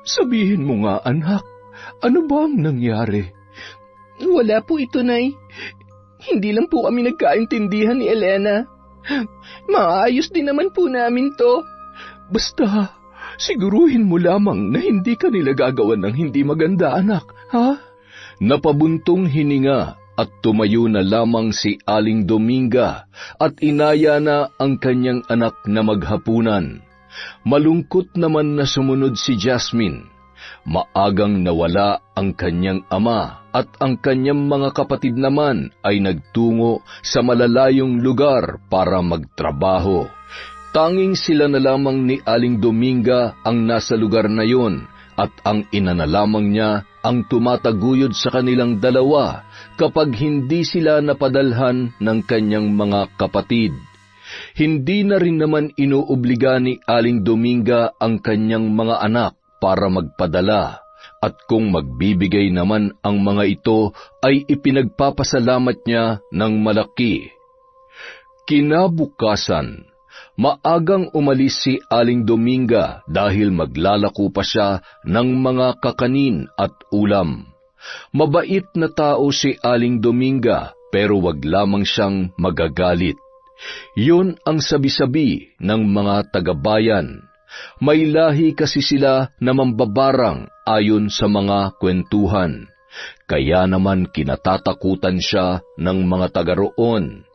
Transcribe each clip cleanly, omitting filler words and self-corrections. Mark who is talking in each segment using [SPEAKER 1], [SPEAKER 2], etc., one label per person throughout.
[SPEAKER 1] Sabihin mo nga, anak, ano ba ang nangyari?
[SPEAKER 2] Wala po ito, Nay. Hindi lang po kami nagkaintindihan ni Elena. Maayos din naman po namin to.
[SPEAKER 1] Basta, siguruhin mo lamang na hindi ka nila gagawan ng hindi maganda, anak, ha? Napabuntong hininga at tumayo na lamang si Aling Dominga at inaya na ang kanyang anak na maghapunan. Malungkot naman na sumunod si Jasmine. Maagang nawala ang kanyang ama at ang kanyang mga kapatid naman ay nagtungo sa malalayong lugar para magtrabaho. Tanging sila na lamang ni Aling Dominga ang nasa lugar na yon at ang ina na lamang niya ang tumataguyod sa kanilang dalawa kapag hindi sila napadalhan ng kanyang mga kapatid. Hindi na rin naman inuobliga ni Aling Dominga ang kanyang mga anak para magpadala, at kung magbibigay naman ang mga ito ay ipinagpapasalamat niya ng malaki. Kinabukasan, maagang umalis si Aling Dominga dahil maglalako pa siya ng mga kakanin at ulam. Mabait na tao si Aling Dominga pero wag lamang siyang magagalit. Yun ang sabi-sabi ng mga taga-bayan. May lahi kasi sila na mambabarang ayon sa mga kwentuhan. Kaya naman kinatatakutan siya ng mga taga roon.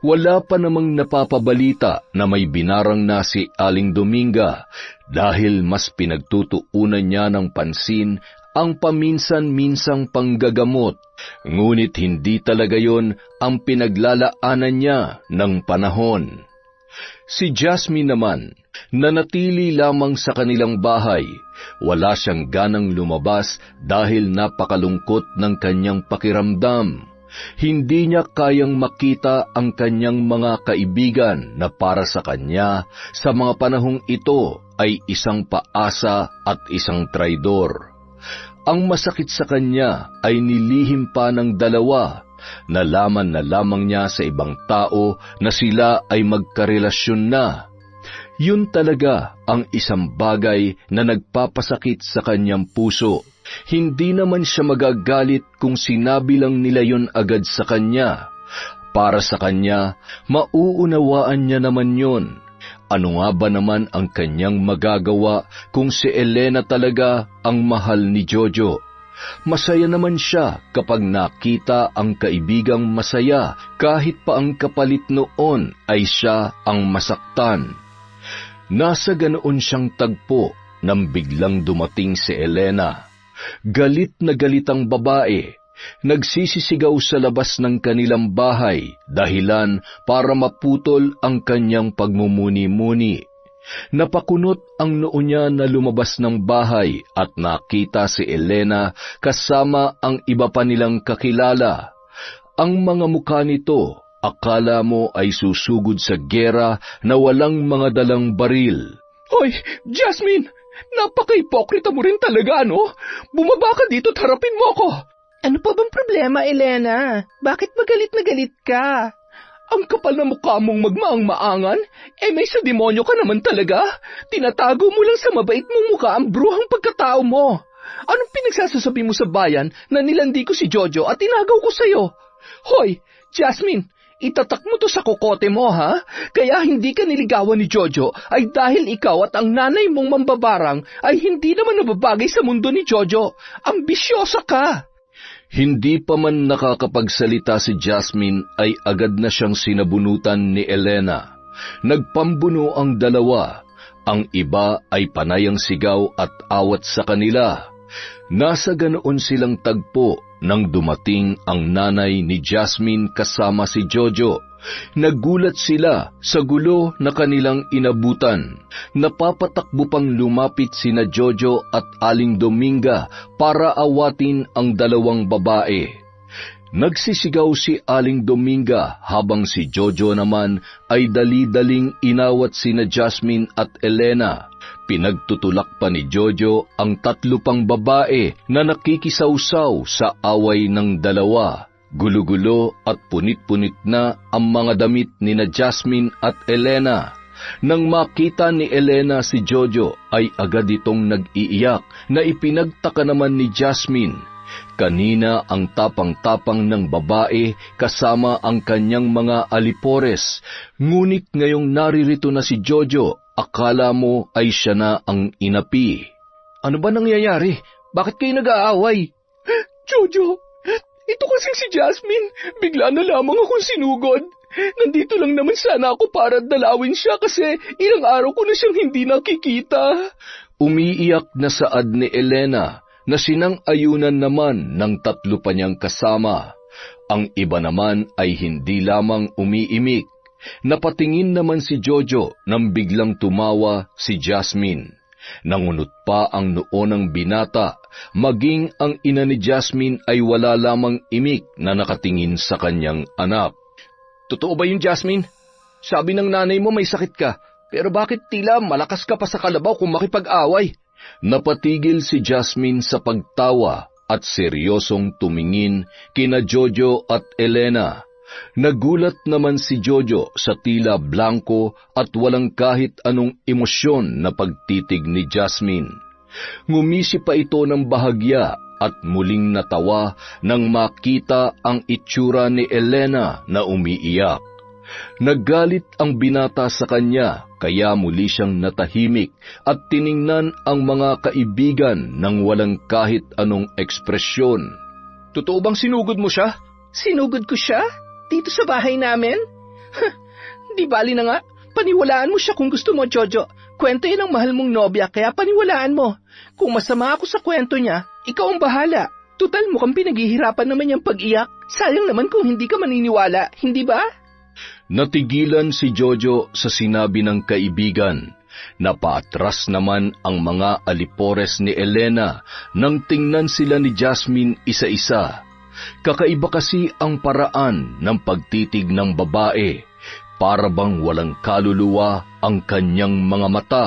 [SPEAKER 1] Wala pa namang napapabalita na may binarang na si Aling Dominga dahil mas pinagtutuunan niya ng pansin ang paminsan-minsang panggagamot. Ngunit hindi talaga yon ang pinaglalaanan niya ng panahon. Si Jasmine naman, nanatili lamang sa kanilang bahay. Wala siyang ganang lumabas dahil napakalungkot ng kanyang pakiramdam. Hindi niya kayang makita ang kanyang mga kaibigan na para sa kanya sa mga panahong ito ay isang paasa at isang traidor. Ang masakit sa kanya ay nilihim pa ng dalawa. Nalaman na lamang niya sa ibang tao na sila ay magkarelasyon na. Yun talaga ang isang bagay na nagpapasakit sa kanyang puso. Hindi naman siya magagalit kung sinabi lang nila yun agad sa kanya. Para sa kanya, mauunawaan niya naman yun. Ano nga ba naman ang kanyang magagawa kung si Elena talaga ang mahal ni Jojo? Masaya naman siya kapag nakita ang kaibigang masaya kahit pa ang kapalit noon ay siya ang masaktan. Nasa ganoon siyang tagpo nang biglang dumating si Elena. Galit na galit ang babae. Nagsisisigaw sa labas ng kanilang bahay dahilan para maputol ang kanyang pagmumuni-muni. Napakunot ang noo niya na lumabas ng bahay at nakita si Elena kasama ang iba pa nilang kakilala. Ang mga mukha nito, akala mo ay susugod sa gera na walang mga dalang baril.
[SPEAKER 2] Hoy, Jasmine! Napaka-hipokrita mo rin talaga, no? Bumaba ka dito at harapin mo ako. Ano pa bang problema, Elena? Bakit magalit na galit ka? Ang kapal na mukha mong magmaang-maangan, may sa demonyo ka naman talaga. Tinatago mo lang sa mabait mong mukha ang bruhang pagkatao mo. Anong pinagsasasabi mo sa bayan na nilandi ko si Jojo at tinagaw ko sa'yo? Hoy, Jasmine, itatak mo to sa kokote mo, ha? Kaya hindi ka niligawan ni Jojo ay dahil ikaw at ang nanay mong mambabarang ay hindi naman nababagay sa mundo ni Jojo. Ambisyosa ka!
[SPEAKER 1] Hindi pa man nakakapagsalita si Jasmine ay agad na siyang sinabunutan ni Elena. Nagpambuno ang dalawa. Ang iba ay panayang sigaw at awat sa kanila. Nasa ganoon silang tagpo nang dumating ang nanay ni Jasmine kasama si Jojo. Nagulat sila sa gulo na kanilang inabutan. Napapatakbo pang lumapit sina Jojo at Aling Dominga para awatin ang dalawang babae. Nagsisigaw si Aling Dominga habang si Jojo naman ay dali-daling inawat sina Jasmine at Elena. Pinagtutulak pa ni Jojo ang 3 pang babae na nakikisawsaw sa away ng dalawa. Gulo-gulo at punit-punit na ang mga damit ni na Jasmine at Elena. Nang makita ni Elena si Jojo ay agad itong nag-iiyak na ipinagtaka naman ni Jasmine. Kanina ang tapang-tapang ng babae kasama ang kanyang mga alipores, ngunit ngayong naririto na si Jojo, akala mo ay siya na ang inapi.
[SPEAKER 2] Ano ba nangyayari? Bakit kayo nag-aaway? Jojo, ito kasing si Jasmine. Bigla na lamang akong sinugod. Nandito lang naman sana ako para dalawin siya kasi ilang araw ko na siyang hindi nakikita.
[SPEAKER 1] Umiiyak na saad ni Elena na sinang-ayunan naman ng 3 pa niyang kasama. Ang iba naman ay hindi lamang umiimik. Napatingin naman si Jojo nang biglang tumawa si Jasmine. Nangunot pa ang noo ng binata, maging ang ina ni Jasmine ay wala lamang imik na nakatingin sa kanyang anak.
[SPEAKER 2] Totoo ba yun, Jasmine? Sabi ng nanay mo may sakit ka, pero bakit tila malakas ka pa sa kalabaw kung makipag-away?
[SPEAKER 1] Napatigil si Jasmine sa pagtawa at seryosong tumingin kina Jojo at Elena. Nagulat naman si Jojo sa tila blanko at walang kahit anong emosyon na pagtitig ni Jasmine. Ngumisi pa ito ng bahagya at muling natawa nang makita ang itsura ni Elena na umiiyak. Naggalit ang binata sa kanya kaya muli siyang natahimik at tiningnan ang mga kaibigan nang walang kahit anong ekspresyon.
[SPEAKER 2] Totoo bang sinugod mo siya? Sinugod ko siya? Dito sa bahay namin? Di bali na nga, paniwalaan mo siya kung gusto mo, Jojo. Kwento yan ang mahal mong nobya, kaya paniwalaan mo. Kung masama ako sa kwento niya, ikaw ang bahala. Tutal mukhang pinaghihirapan naman niyang pag-iyak. Sayang naman kung hindi ka maniniwala, hindi ba?
[SPEAKER 1] Natigilan si Jojo sa sinabi ng kaibigan. Napaatras naman ang mga alipores ni Elena nang tingnan sila ni Jasmine isa-isa. Kakaiba kasi ang paraan ng pagtitig ng babae, para bang walang kaluluwa ang kanyang mga mata.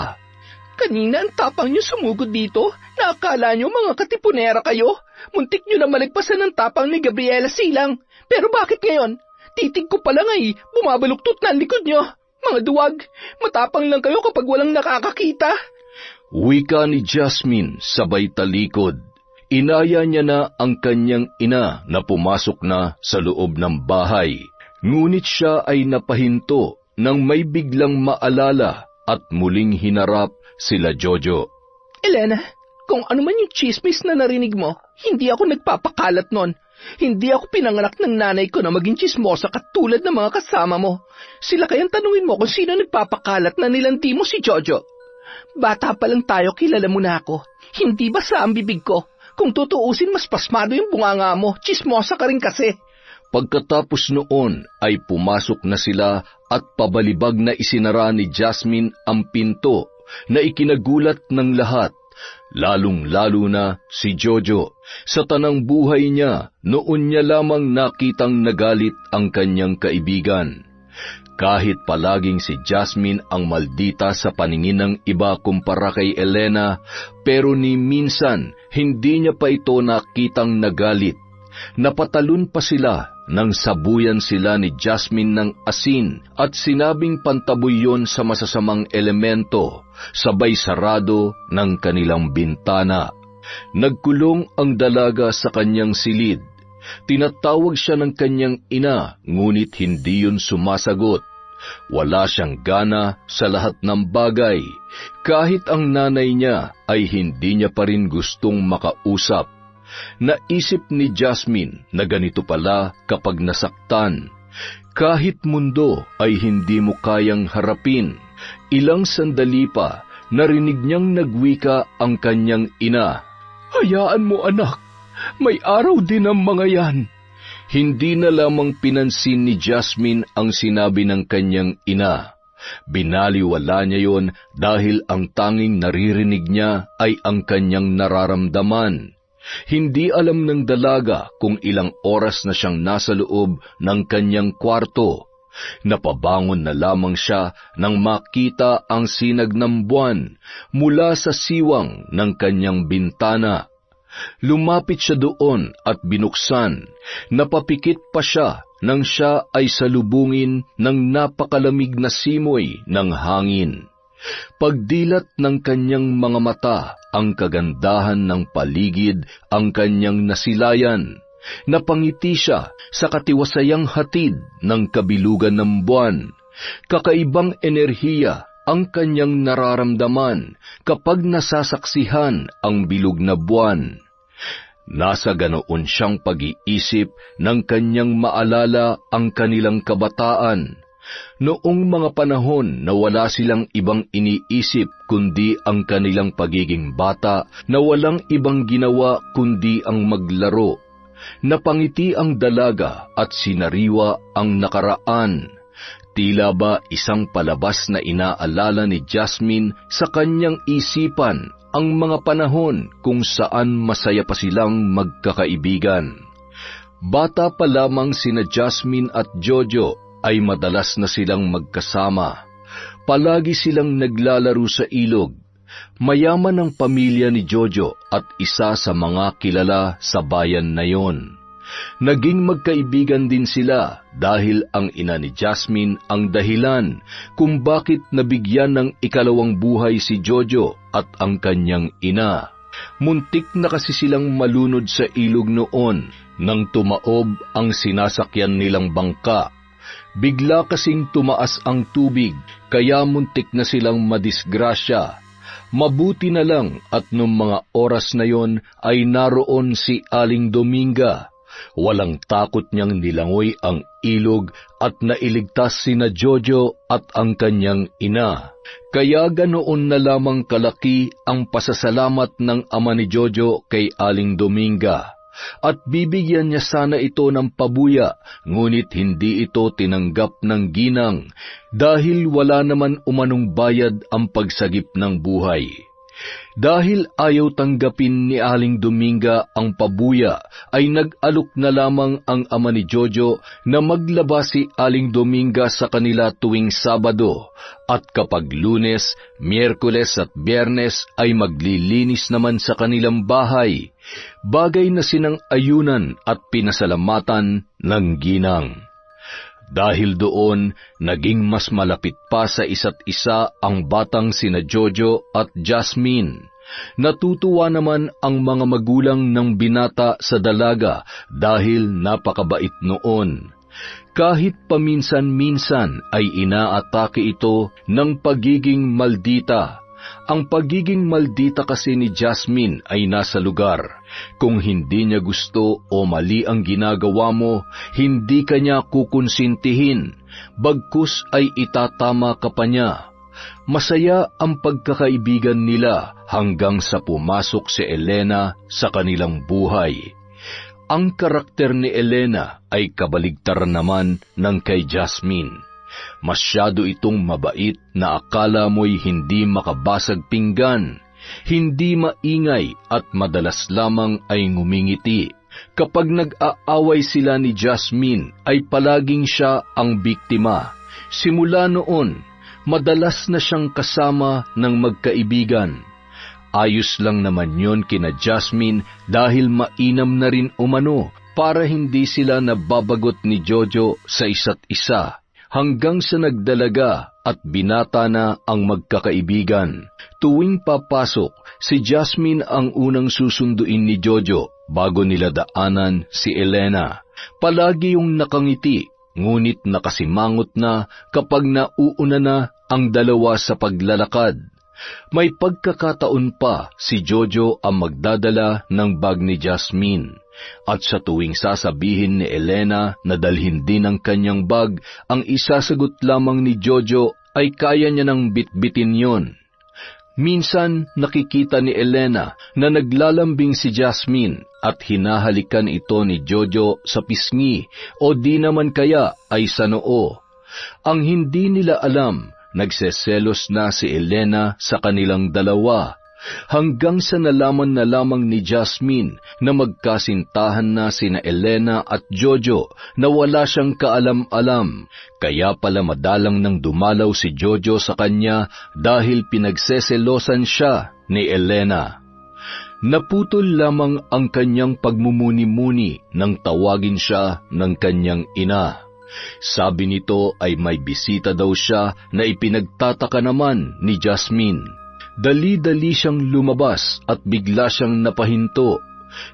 [SPEAKER 2] Kanina ang tapang niyo sumugod dito, nakakala niyo mga katipunera kayo. Muntik niyo na malagpasan ng tapang ni Gabriela Silang. Pero bakit ngayon? Titig ko pa lang ay bumabaluktot na ang likod niyo. Mga duwag, matapang lang kayo kapag walang nakakakita.
[SPEAKER 1] Wika ni Jasmine sabay talikod. Inaya niya na ang kanyang ina na pumasok na sa loob ng bahay. Ngunit siya ay napahinto nang may biglang maalala at muling hinarap sila Jojo.
[SPEAKER 2] Elena, kung ano man yung chismis na narinig mo, hindi ako nagpapakalat nun. Hindi ako pinanganak ng nanay ko na maging chismosa katulad ng mga kasama mo. Sila kayang tanungin mo kung sino nagpapakalat na nilanti mo si Jojo. Bata pa lang tayo, kilala mo na ako. Hindi ba sa ang bibig ko? Kung tutuusin, mas pasmado yung bunganga mo. Chismosa ka rin kasi.
[SPEAKER 1] Pagkatapos noon ay pumasok na sila at pabalibag na isinara ni Jasmine ang pinto na ikinagulat ng lahat, lalong-lalo na si Jojo. Sa tanang buhay niya, noon niya lamang nakitang nagalit ang kanyang kaibigan. Kahit palaging si Jasmine ang maldita sa paningin ng iba kumpara kay Elena, pero ni minsan hindi niya pa ito nakitang nagalit. Napatalon pa sila nang sabuyan sila ni Jasmine ng asin at sinabing pantaboy yon sa masasamang elemento, sabay sarado ng kanilang bintana. Nagkulong ang dalaga sa kanyang silid. Tinatawag siya ng kanyang ina, ngunit hindi yun sumasagot. Wala siyang gana sa lahat ng bagay. Kahit ang nanay niya ay hindi niya pa rin gustong makausap. Naisip ni Jasmine na ganito pala kapag nasaktan. Kahit mundo ay hindi mo kayang harapin. Ilang sandali pa, narinig niyang nagwika ang kanyang ina.
[SPEAKER 2] Hayaan mo anak, may araw din ang mga yan.
[SPEAKER 1] Hindi na lamang pinansin ni Jasmine ang sinabi ng kanyang ina. Binaliwala niya yon dahil ang tanging naririnig niya ay ang kanyang nararamdaman. Hindi alam ng dalaga kung ilang oras na siyang nasa loob ng kanyang kwarto. Napabangon na lamang siya nang makita ang sinag ng buwan mula sa siwang ng kanyang bintana. Lumapit siya doon at binuksan. Napapikit pa siya nang siya ay salubungin ng napakalamig na simoy ng hangin. Pagdilat ng kanyang mga mata, ang kagandahan ng paligid ang kanyang nasilayan. Napangiti siya sa katiwasayang hatid ng kabilugan ng buwan. Kakaibang enerhiya ang kanyang nararamdaman kapag nasasaksihan ang bilog na buwan. Nasa ganoon siyang pag-iisip ng kanyang maalala ang kanilang kabataan. Noong mga panahon na wala silang ibang iniisip kundi ang kanilang pagiging bata, na walang ibang ginawa kundi ang maglaro. Napangiti ang dalaga at sinariwa ang nakaraan. Tila ba isang palabas na inaalala ni Jasmine sa kanyang isipan ang mga panahon kung saan masaya pa silang magkakaibigan. Bata pa lamang sina Jasmine at Jojo ay madalas na silang magkasama. Palagi silang naglalaro sa ilog. Mayaman ang pamilya ni Jojo at isa sa mga kilala sa bayan na yon. Naging magkaibigan din sila dahil ang ina ni Jasmine ang dahilan kung bakit nabigyan ng ikalawang buhay si Jojo at ang kanyang ina. Muntik na kasi silang malunod sa ilog noon nang tumaob ang sinasakyan nilang bangka. Bigla kasing tumaas ang tubig kaya muntik na silang madisgrasya. Mabuti na lang at nung mga oras na yon ay naroon si Aling Dominga. Walang takot niyang nilangoy ang ilog at nailigtas sina Jojo at ang kanyang ina. Kaya ganoon na lamang kalaki ang pasasalamat ng ama ni Jojo kay Aling Dominga. At bibigyan niya sana ito ng pabuya, ngunit hindi ito tinanggap ng ginang dahil wala naman umanong bayad ang pagsagip ng buhay. Dahil ayaw tanggapin ni Aling Dominga ang pabuya, ay nag-alok na lamang ang ama ni Jojo na maglaba si Aling Dominga sa kanila tuwing Sabado, at kapag Lunes, Miyerkules at Biyernes ay maglilinis naman sa kanilang bahay, bagay na sinang-ayunan at pinasalamatan ng ginang. Dahil doon, naging mas malapit pa sa isa't isa ang batang sina Jojo at Jasmine. Natutuwa naman ang mga magulang ng binata sa dalaga dahil napakabait noon. Kahit paminsan-minsan ay inaatake ito ng pagiging maldita. Ang pagiging maldita kasi ni Jasmine ay nasa lugar. Kung hindi niya gusto o mali ang ginagawa mo, hindi ka niya kukonsintihin, bagkus ay itatama ka pa niya. Masaya ang pagkakaibigan nila hanggang sa pumasok si Elena sa kanilang buhay. Ang karakter ni Elena ay kabaligtaran naman ng kay Jasmine. Masyado itong mabait na akala mo'y hindi makabasag pinggan, hindi maingay at madalas lamang ay ngumingiti. Kapag nag-aaway sila ni Jasmine ay palaging siya ang biktima. Simula noon, madalas na siyang kasama ng magkaibigan. Ayos lang naman yon kina Jasmine dahil mainam na rin umano para hindi sila nababagot ni Jojo sa isa't isa. Hanggang sa nagdalaga at binata na ang magkakaibigan. Tuwing papasok, si Jasmine ang unang susunduin ni Jojo bago nila daanan si Elena. Palagi yung nakangiti, ngunit nakasimangot na kapag nauuna na ang dalawa sa paglalakad. May pagkakataon pa si Jojo ang magdadala ng bag ni Jasmine. At sa tuwing sasabihin ni Elena na dalhin din ang kanyang bag, ang isasagot lamang ni Jojo ay kaya niya nang bitbitin yon. Minsan nakikita ni Elena na naglalambing si Jasmine at hinahalikan ito ni Jojo sa pisngi o di naman kaya ay sa noo. Ang hindi nila alam, nagseselos na si Elena sa kanilang dalawa. Hanggang sa nalaman na lamang ni Jasmine na magkasintahan na sina Elena at Jojo na wala siyang kaalam-alam, kaya pala madalang nang dumalaw si Jojo sa kanya dahil pinagseselosan siya ni Elena. Naputol lamang ang kanyang pagmumuni-muni nang tawagin siya ng kanyang ina. Sabi nito ay may bisita daw siya na ipinagtataka naman ni Jasmine. Dali-dali siyang lumabas at bigla siyang napahinto.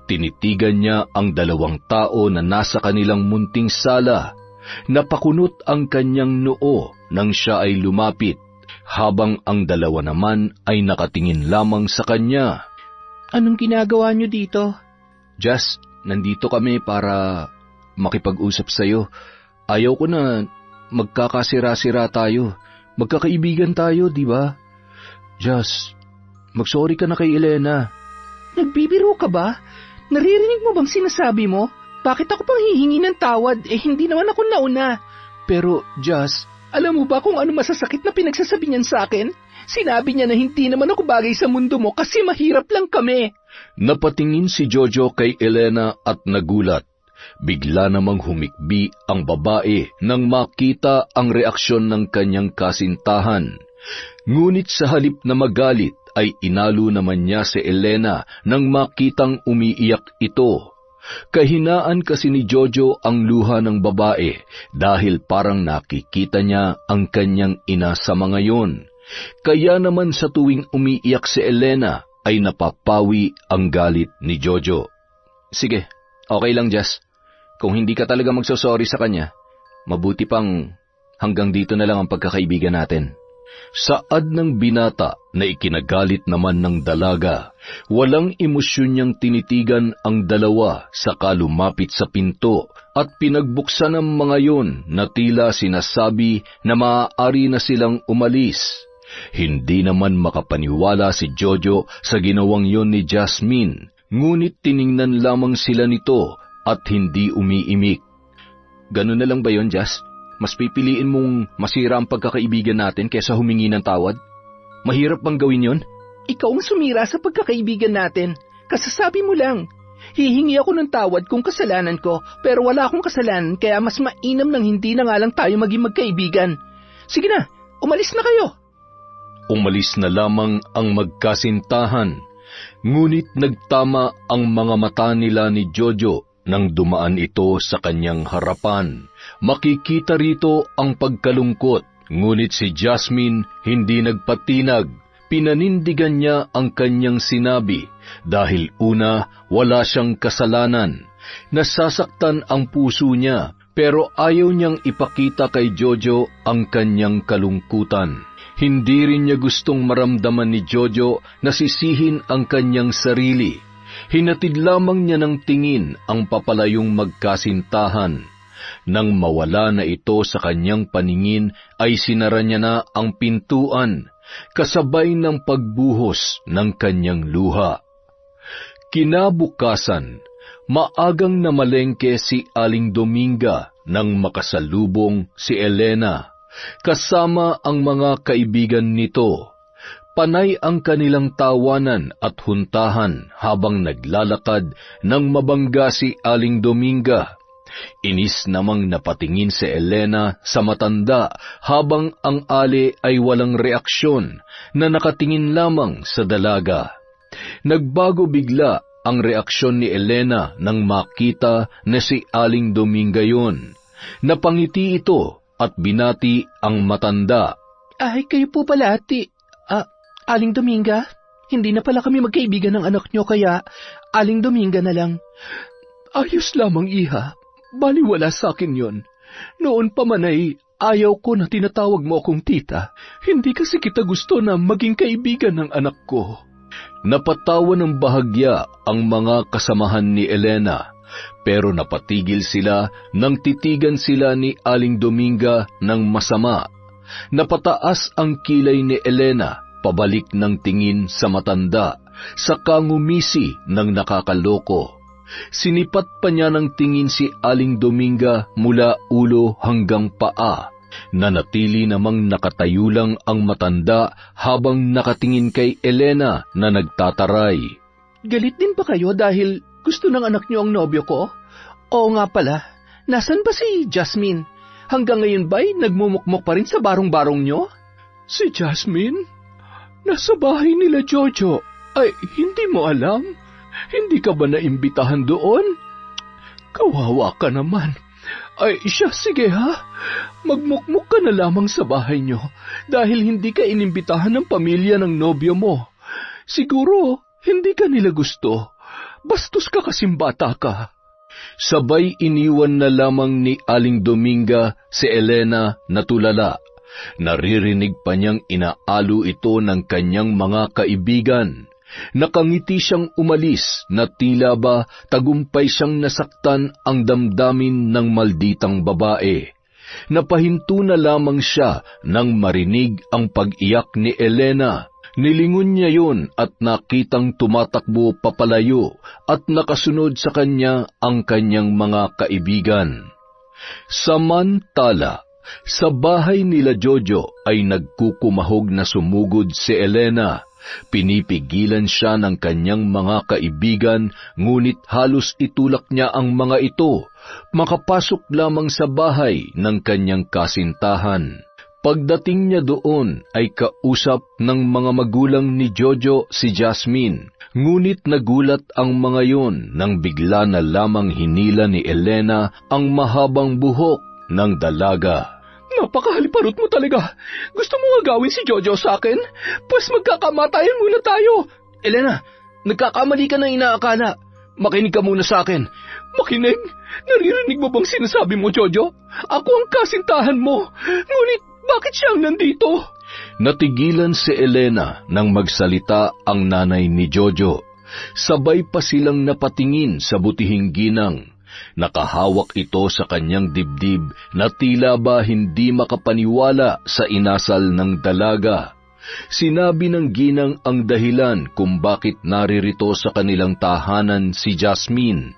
[SPEAKER 1] Tinitigan niya ang 2 tao na nasa kanilang munting sala. Napakunot ang kanyang noo nang siya ay lumapit, habang ang 2 naman ay nakatingin lamang sa kanya.
[SPEAKER 2] Anong ginagawa niyo dito?
[SPEAKER 1] Jas, nandito kami para makipag-usap sa'yo. Ayaw ko na magkakasira-sira tayo. Magkakaibigan tayo, di ba? Jas, mag-sorry ka na kay Elena.
[SPEAKER 2] Nagbibiro ka ba? Naririnig mo bang sinasabi mo? Bakit ako pang hihingi ng tawad hindi naman ako nauna?
[SPEAKER 1] Pero, Jas,
[SPEAKER 2] alam mo ba kung ano masasakit na pinagsasabi niyan sa akin? Sinabi niya na hindi naman ako bagay sa mundo mo kasi mahirap lang kami.
[SPEAKER 1] Napatingin si Jojo kay Elena at nagulat. Bigla namang humikbi ang babae nang makita ang reaksyon ng kanyang kasintahan. Ngunit sa halip na magalit ay inalo naman niya si Elena nang makitang umiiyak ito. Kahinaan kasi ni Jojo ang luha ng babae dahil parang nakikita niya ang kanyang ina sa mga yon. Kaya naman sa tuwing umiiyak si Elena ay napapawi ang galit ni Jojo. Sige, okay lang, Jess. Kung hindi ka talaga magsosorry sa kanya, mabuti pang hanggang dito na lang ang pagkakaibigan natin. Saad ng binata na ikinagalit naman ng dalaga, walang emosyon niyang tinitigan ang 2 saka lumapit sa pinto at pinagbuksan ng mga yon na tila sinasabi na maaari na silang umalis. Hindi naman makapaniwala si Jojo sa ginawang yon ni Jasmine, ngunit tiningnan lamang sila nito at hindi umiimik. Ganun na lang ba yon, Jas? Mas pipiliin mong masira ang pagkakaibigan natin kaysa humingi ng tawad? Mahirap bang gawin yon?
[SPEAKER 2] Ikaw ang sumira sa pagkakaibigan natin. Kasasabi mo lang. Hihingi ako ng tawad kung kasalanan ko, pero wala akong kasalanan kaya mas mainam nang hindi na nga lang tayo maging magkaibigan. Sige na, umalis na kayo.
[SPEAKER 1] Umalis na lamang ang magkasintahan, ngunit nagtama ang mga mata nila ni Jojo nang dumaan ito sa kanyang harapan. Makikita rito ang pagkalungkot, ngunit si Jasmine hindi nagpatinag. Pinanindigan niya ang kanyang sinabi dahil una, wala siyang kasalanan. Nasasaktan ang puso niya, pero ayaw niyang ipakita kay Jojo ang kanyang kalungkutan. Hindi rin niya gustong maramdaman ni Jojo na sisihin ang kanyang sarili. Hinatid lamang niya ng tingin ang papalayong magkasintahan. Nang mawala na ito sa kanyang paningin, ay sinara niya na ang pintuan, kasabay ng pagbuhos ng kanyang luha. Kinabukasan, maagang namalengke si Aling Dominga nang makasalubong si Elena, kasama ang mga kaibigan nito. Panay ang kanilang tawanan at huntahan habang naglalakad nang mabangga si Aling Dominga. Inis namang napatingin si Elena sa matanda habang ang ali ay walang reaksyon na nakatingin lamang sa dalaga. Nagbago bigla ang reaksyon ni Elena nang makita na si Aling Dominga yun. Napangiti ito at binati ang matanda.
[SPEAKER 2] Ay, kayo po pala, Aling Dominga? Hindi na pala kami magkaibigan ng anak nyo, kaya Aling Dominga na lang. Ayos lamang, iha. Baliwala sa akin yon. Noon pa man ay ayaw ko na tinatawag mo akong tita. Hindi kasi kita gusto na maging kaibigan ng anak ko.
[SPEAKER 1] Napatawa ng bahagya ang mga kasamahan ni Elena, pero napatigil sila nang titigan sila ni Aling Dominga ng masama. Napataas ang kilay ni Elena, pabalik ng tingin sa matanda, saka ngumisi ng nakakaloko. Sinipat pa niya ng tingin si Aling Dominga mula ulo hanggang paa. Nanatili namang nakatayo lang ang matanda habang nakatingin kay Elena na nagtataray.
[SPEAKER 2] Galit din ba kayo dahil gusto ng anak niyo ang nobyo ko? Oo nga pala, nasan ba si Jasmine? Hanggang ngayon ba'y nagmumukmok pa rin sa barong-barong niyo? Si Jasmine? Nasa bahay nila Jojo. Ay, hindi mo alam? Hindi ka ba naimbitahan doon? Kawawa ka naman. Ay, siya, sige ha. Magmukmuk ka na lamang sa bahay niyo dahil hindi ka inimbitahan ng pamilya ng nobyo mo. Siguro, hindi ka nila gusto. Bastos ka kasing bata ka.
[SPEAKER 1] Sabay iniwan na lamang ni Aling Dominga si Elena na tulala. Naririnig pa niyang inaalo ito ng kanyang mga kaibigan. Nakangiti siyang umalis na tila ba tagumpay siyang nasaktan ang damdamin ng malditang babae. Napahinto na lamang siya nang marinig ang pag-iyak ni Elena. Nilingon niya yun at nakitang tumatakbo papalayo at nakasunod sa kanya ang kanyang mga kaibigan. Samantala, sa bahay nila Jojo ay nagkukumahog na sumugod si Elena. Pinipigilan siya ng kanyang mga kaibigan, ngunit halos itulak niya ang mga ito. Makapasok lamang sa bahay ng kanyang kasintahan. Pagdating niya doon ay kausap ng mga magulang ni Jojo si Jasmine. Ngunit nagulat ang mga yon nang bigla na lamang hinila ni Elena ang mahabang buhok ng dalaga.
[SPEAKER 2] Napakahaliparot mo talaga. Gusto mo agawin si Jojo sa akin? Pues magkakamatayan muna tayo. Elena, nagkakamali ka ng inaakala. Makinig ka muna sa akin. Makinig? Naririnig mo bang sinasabi mo, Jojo? Ako ang kasintahan mo. Ngunit bakit siya ang nandito?
[SPEAKER 1] Natigilan si Elena nang magsalita ang nanay ni Jojo. Sabay pa silang napatingin sa butihing ginang. Nakahawak ito sa kanyang dibdib na tila ba hindi makapaniwala sa inasal ng dalaga. Sinabi ng ginang ang dahilan kung bakit naririto sa kanilang tahanan si Jasmine.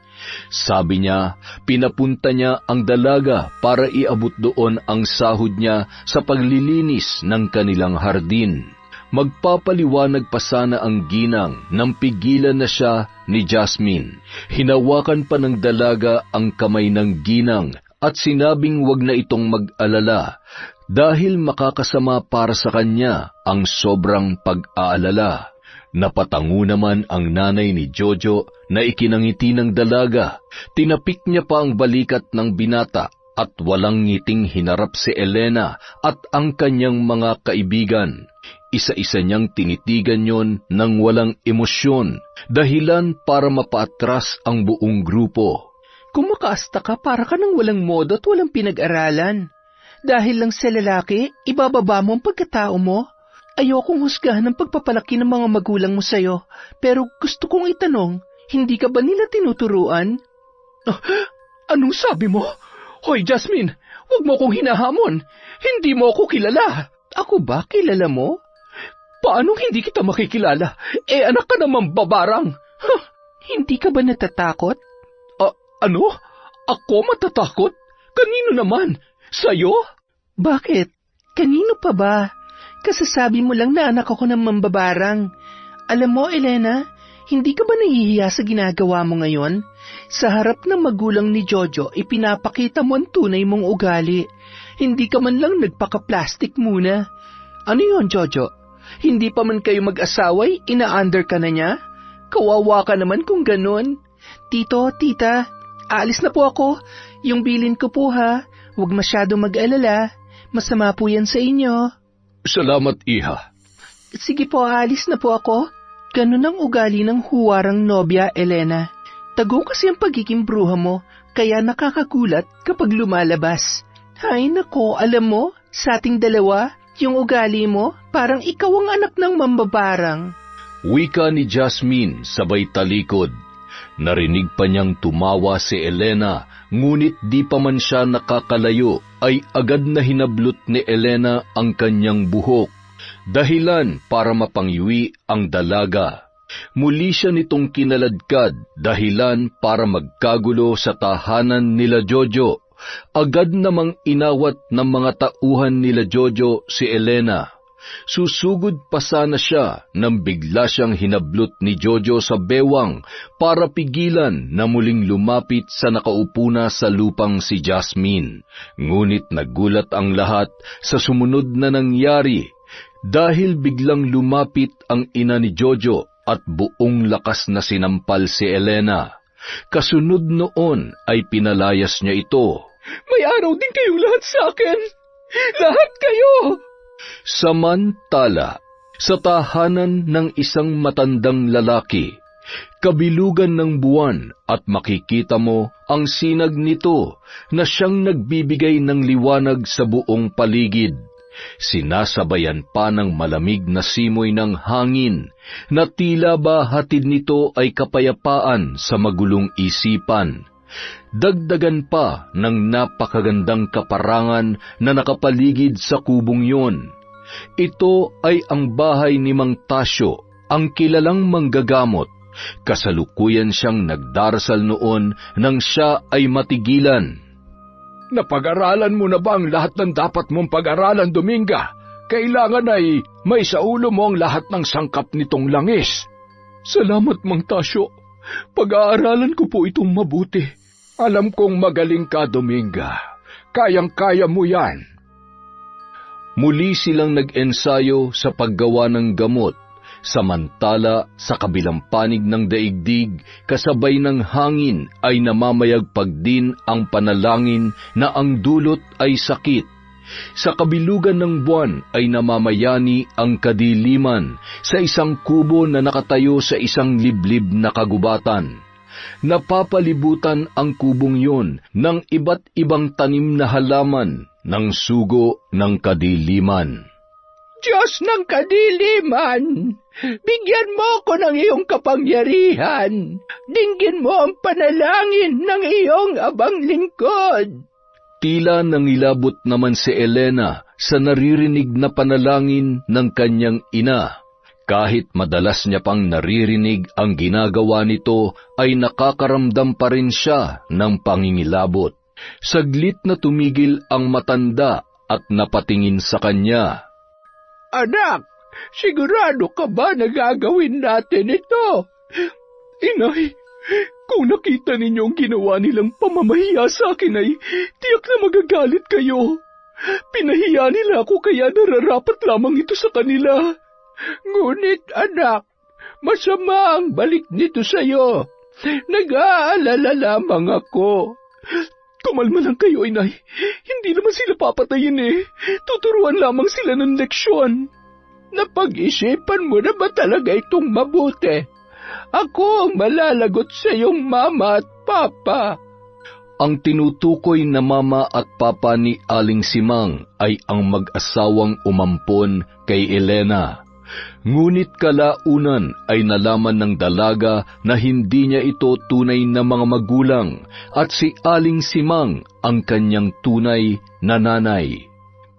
[SPEAKER 1] Sabi niya, pinapunta niya ang dalaga para iabot doon ang sahod niya sa paglilinis ng kanilang hardin. Magpapaliwanag pa sana ang ginang nang pigilan na siya ni Jasmine. Hinawakan pa ng dalaga ang kamay ng ginang at sinabing wag na itong mag-alala dahil makakasama para sa kanya ang sobrang pag-aalala. Napatango naman ang nanay ni Jojo na ikinangiti ng dalaga. Tinapik niya pa ang balikat ng binata at walang ngiting hinarap si Elena at ang kanyang mga kaibigan. Isa-isa niyang tinitigan yon ng walang emosyon, dahilan para mapaatras ang buong grupo.
[SPEAKER 2] Kung makaasta ka, para ka ng walang modo at walang pinag-aralan. Dahil lang sa lalaki, ibababa mo ang pagkatao mo. Ayokong husgahan ang pagpapalaki ng mga magulang mo sa'yo, pero gusto kong itanong, hindi ka ba nila tinuturuan? Anong sabi mo? Hoy, Jasmine, huwag mo kong hinahamon. Hindi mo ako kilala. Ako ba kilala mo? Paanong hindi kita makikilala? Anak ka naman babarang. Hindi ka ba natatakot? Ano? Ako matatakot? Kanino naman? Sa'yo? Bakit? Kanino pa ba? Kasasabi mo lang na anak ako ng mambabarang. Alam mo, Elena, hindi ka ba nahihiya sa ginagawa mo ngayon? Sa harap ng magulang ni Jojo, ipinapakita mo ang tunay mong ugali. Hindi ka man lang nagpaka-plastic muna. Ano yon, Jojo? Hindi pa man kayo mag-asaway, ina-under ka na niya? Kawawa ka naman kung ganun. Tito, tita, aalis na po ako. Yung bilin ko po ha. Huwag masyado mag-alala. Masama po yan sa inyo.
[SPEAKER 1] Salamat, iha.
[SPEAKER 2] Sige po, aalis na po ako. Ganun ang ugali ng huwarang nobya, Elena. Tago kasi ang pagiging bruha mo, kaya nakakagulat kapag lumalabas. Hay nako, alam mo, sa ating dalawa, yung ugali mo, parang ikaw ang anak ng mambabarang.
[SPEAKER 1] Wika ni Jasmine sabay talikod. Narinig pa niyang tumawa si Elena, ngunit di pa man siya nakakalayo, ay agad na hinablot ni Elena ang kanyang buhok, dahilan para mapanghiwi ang dalaga. Muli siya nitong kinaladkad, dahilan para magkagulo sa tahanan nila Jojo. Agad namang inawat ng mga tauhan nila Jojo si Elena. Susugod pa sana siya nang bigla siyang hinablot ni Jojo sa bewang para pigilan na muling lumapit sa nakaupo na sa lupang si Jasmine. Ngunit nagulat ang lahat sa sumunod na nangyari dahil biglang lumapit ang ina ni Jojo at buong lakas na sinampal si Elena. Kasunod noon ay pinalayas niya ito.
[SPEAKER 2] May araw din kayong lahat sa akin. Lahat kayo!
[SPEAKER 1] Samantala, sa tahanan ng isang matandang lalaki, kabilugan ng buwan at makikita mo ang sinag nito na siyang nagbibigay ng liwanag sa buong paligid. Sinasabayan pa ng malamig na simoy ng hangin na tila ba hatid nito ay kapayapaan sa magulong isipan. Dagdagan pa ng napakagandang kaparangan na nakapaligid sa kubong yon. Ito ay ang bahay ni Mang Tasyo, ang kilalang manggagamot. Kasalukuyan siyang nagdarasal noon nang siya ay matigilan.
[SPEAKER 2] Napag-aralan mo na ba ang lahat ng dapat mong pag-aralan, Dominga? Kailangan ay may sa ulo mo ang lahat ng sangkap nitong langis. Salamat, Mang Tasyo. Pag-aaralan ko po itong mabuti. Alam kong magaling ka, Dominga. Kayang-kaya mo yan.
[SPEAKER 1] Muli silang nag-ensayo sa paggawa ng gamot, samantala sa kabilang panig ng daigdig, kasabay ng hangin ay namamayagpag din ang panalangin na ang dulot ay sakit. Sa kabilugan ng buwan ay namamayani ang kadiliman sa isang kubo na nakatayo sa isang liblib na kagubatan. Napapalibutan ang kubong yun ng iba't ibang tanim na halaman ng sugo ng kadiliman.
[SPEAKER 2] Diyos ng kadiliman, bigyan mo ko ng iyong kapangyarihan. Dinggin mo ang panalangin ng iyong abang lingkod.
[SPEAKER 1] Tila nangilabot naman si Elena sa naririnig na panalangin ng kanyang ina. Kahit madalas niya pang naririnig ang ginagawa nito, ay nakakaramdam pa rin siya ng pangingilabot. Saglit na tumigil ang matanda at napatingin sa kanya.
[SPEAKER 2] Anak, sigurado ka ba na gagawin natin ito? Inay, kung nakita ninyo ang ginawa nilang pamamahiya sa akin ay tiyak na magagalit kayo. Pinahiya nila ako kaya nararapat lamang ito sa kanila. Ngunit anak, masama ang balik nito sa'yo. Nag-aalala lamang ako. Kumalma lang kayo, inay. Hindi naman sila papatayin eh. Tuturuan lamang sila ng leksyon. Napag-isipan mo na ba talaga itong mabuti? Ako ang malalagot sa iyong mama at papa.
[SPEAKER 1] Ang tinutukoy na mama at papa ni Aling Simang ay ang mag-asawang umampon kay Elena. Ngunit kalaunan ay nalaman ng dalaga na hindi niya ito tunay na mga magulang at si Aling Simang ang kanyang tunay na nanay.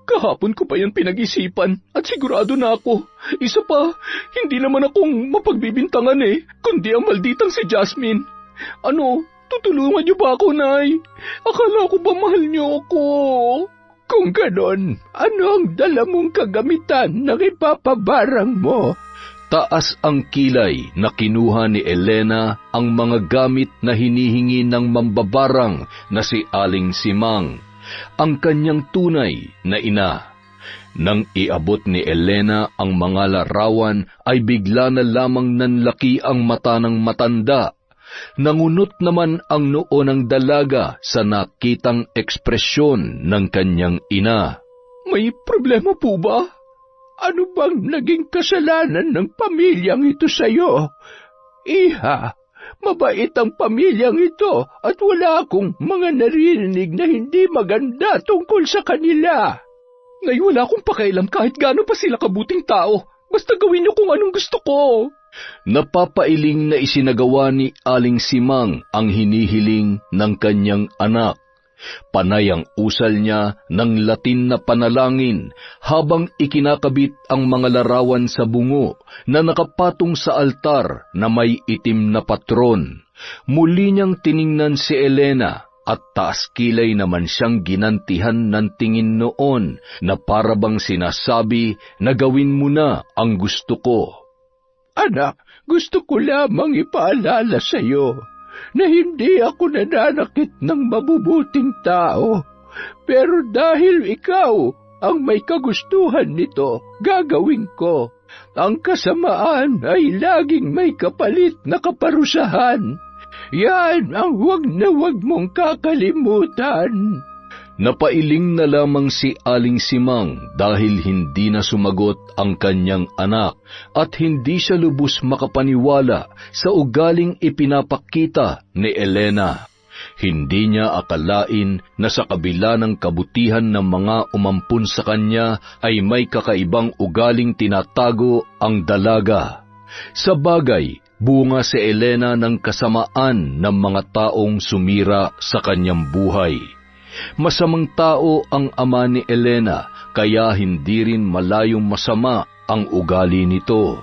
[SPEAKER 2] Kahapon ko pa yan pinag-isipan at sigurado na ako. Isa pa, hindi naman akong mapagbibintangan kundi ang malditang si Jasmine. Ano, tutulungan niyo ba ako, Nay? Akala ko ba mahal niyo ako? Kung ganon, ano ang dala mong kagamitan na ipapabarang mo?
[SPEAKER 1] Taas ang kilay na kinuha ni Elena ang mga gamit na hinihingi ng mambabarang na si Aling Simang, ang kanyang tunay na ina. Nang iabot ni Elena ang mga larawan ay bigla na lamang nanlaki ang mata ng matanda. Nangunot naman ang noo ng dalaga sa nakitang ekspresyon ng kanyang ina.
[SPEAKER 2] May problema po ba? Ano bang naging kasalanan ng pamilyang ito sa'yo? Iha, mabait ang pamilyang ito at wala akong mga naririnig na hindi maganda tungkol sa kanila. Nay, wala akong pakialam kahit gaano pa sila kabuting tao. Basta gawin niyo kung anong gusto ko.
[SPEAKER 1] Napapailing na isinagawa ni Aling Simang ang hinihiling ng kanyang anak. Panay ang usal niya ng Latin na panalangin habang ikinakabit ang mga larawan sa bungo na nakapatong sa altar na may itim na patron. Muli niyang tiningnan si Elena at taas kilay naman siyang ginantihan ng tingin noon na parabang sinasabi na gawin mo na ang gusto ko.
[SPEAKER 2] Anak, gusto ko lamang ipaalala sa iyo na hindi ako nananakit ng mabubuting tao. Pero dahil ikaw ang may kagustuhan nito, gagawin ko. Ang kasamaan ay laging may kapalit na kaparusahan. Yan ang huwag na huwag mong kakalimutan.
[SPEAKER 1] Napailing na lamang si Aling Simang dahil hindi na sumagot ang kanyang anak at hindi siya lubos makapaniwala sa ugaling ipinapakita ni Elena. Hindi niya akalain na sa kabila ng kabutihan ng mga umampun sa kanya ay may kakaibang ugaling tinatago ang dalaga. Sa bagay, bunga si Elena ng kasamaan ng mga taong sumira sa kanyang buhay. Masamang tao ang ama ni Elena, kaya hindi rin malayong masama ang ugali nito.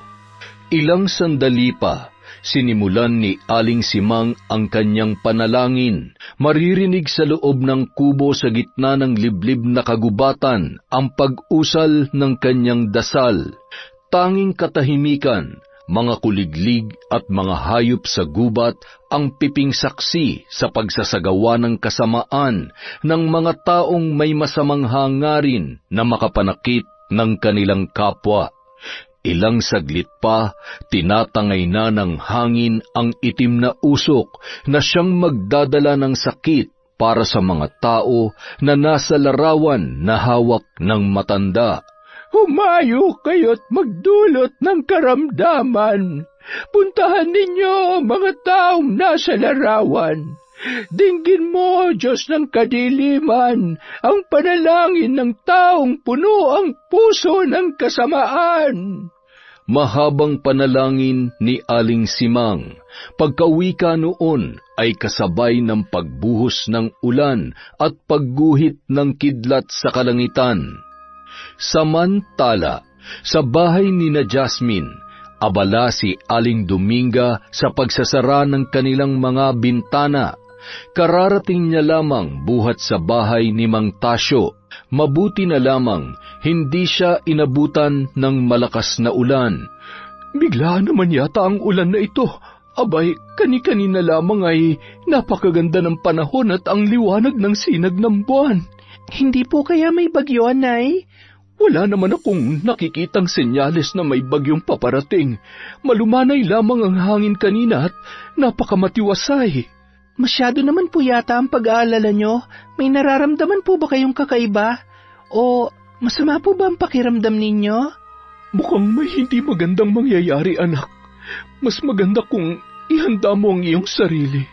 [SPEAKER 1] Ilang sandali pa, sinimulan ni Aling Simang ang kanyang panalangin. Maririnig sa loob ng kubo sa gitna ng liblib na kagubatan ang pag-usal ng kanyang dasal. Tanging katahimikan, mga kuliglig at mga hayop sa gubat ang piping saksi sa pagsasagawa ng kasamaan ng mga taong may masamang hangarin na makapanakit ng kanilang kapwa. Ilang saglit pa, tinatangay na ng hangin ang itim na usok na siyang magdadala ng sakit para sa mga tao na nasa larawan na hawak ng matanda.
[SPEAKER 2] Humayo kayo't magdulot ng karamdaman. Puntahan ninyo mga taong nasa larawan. Dinggin mo, Diyos ng kadiliman, ang panalangin ng taong puno ang puso ng kasamaan.
[SPEAKER 1] Mahabang panalangin ni Aling Simang. Pagkawika noon ay kasabay ng pagbuhos ng ulan at pagguhit ng kidlat sa kalangitan. Samantala, sa bahay ni na Jasmine, abala si Aling Dominga sa pagsasara ng kanilang mga bintana. Kararating niya lamang buhat sa bahay ni Mang Tasyo. Mabuti na lamang, hindi siya inabutan ng malakas na ulan.
[SPEAKER 2] Bigla naman yata ang ulan na ito. Abay, kani-kanina lamang ay napakaganda ng panahon at ang liwanag ng sinag ng buwan. Hindi po kaya may bagyo, Nay? Wala naman akong nakikitang senyales na may bagyong paparating. Malumanay lamang ang hangin kanina at napakamatiwasay. Masyado naman po yata ang pag-aalala nyo. May nararamdaman po ba kayong kakaiba? O masama po ba ang pakiramdam ninyo? Mukhang may hindi magandang mangyayari, anak. Mas maganda kung ihanda mo ang iyong sarili.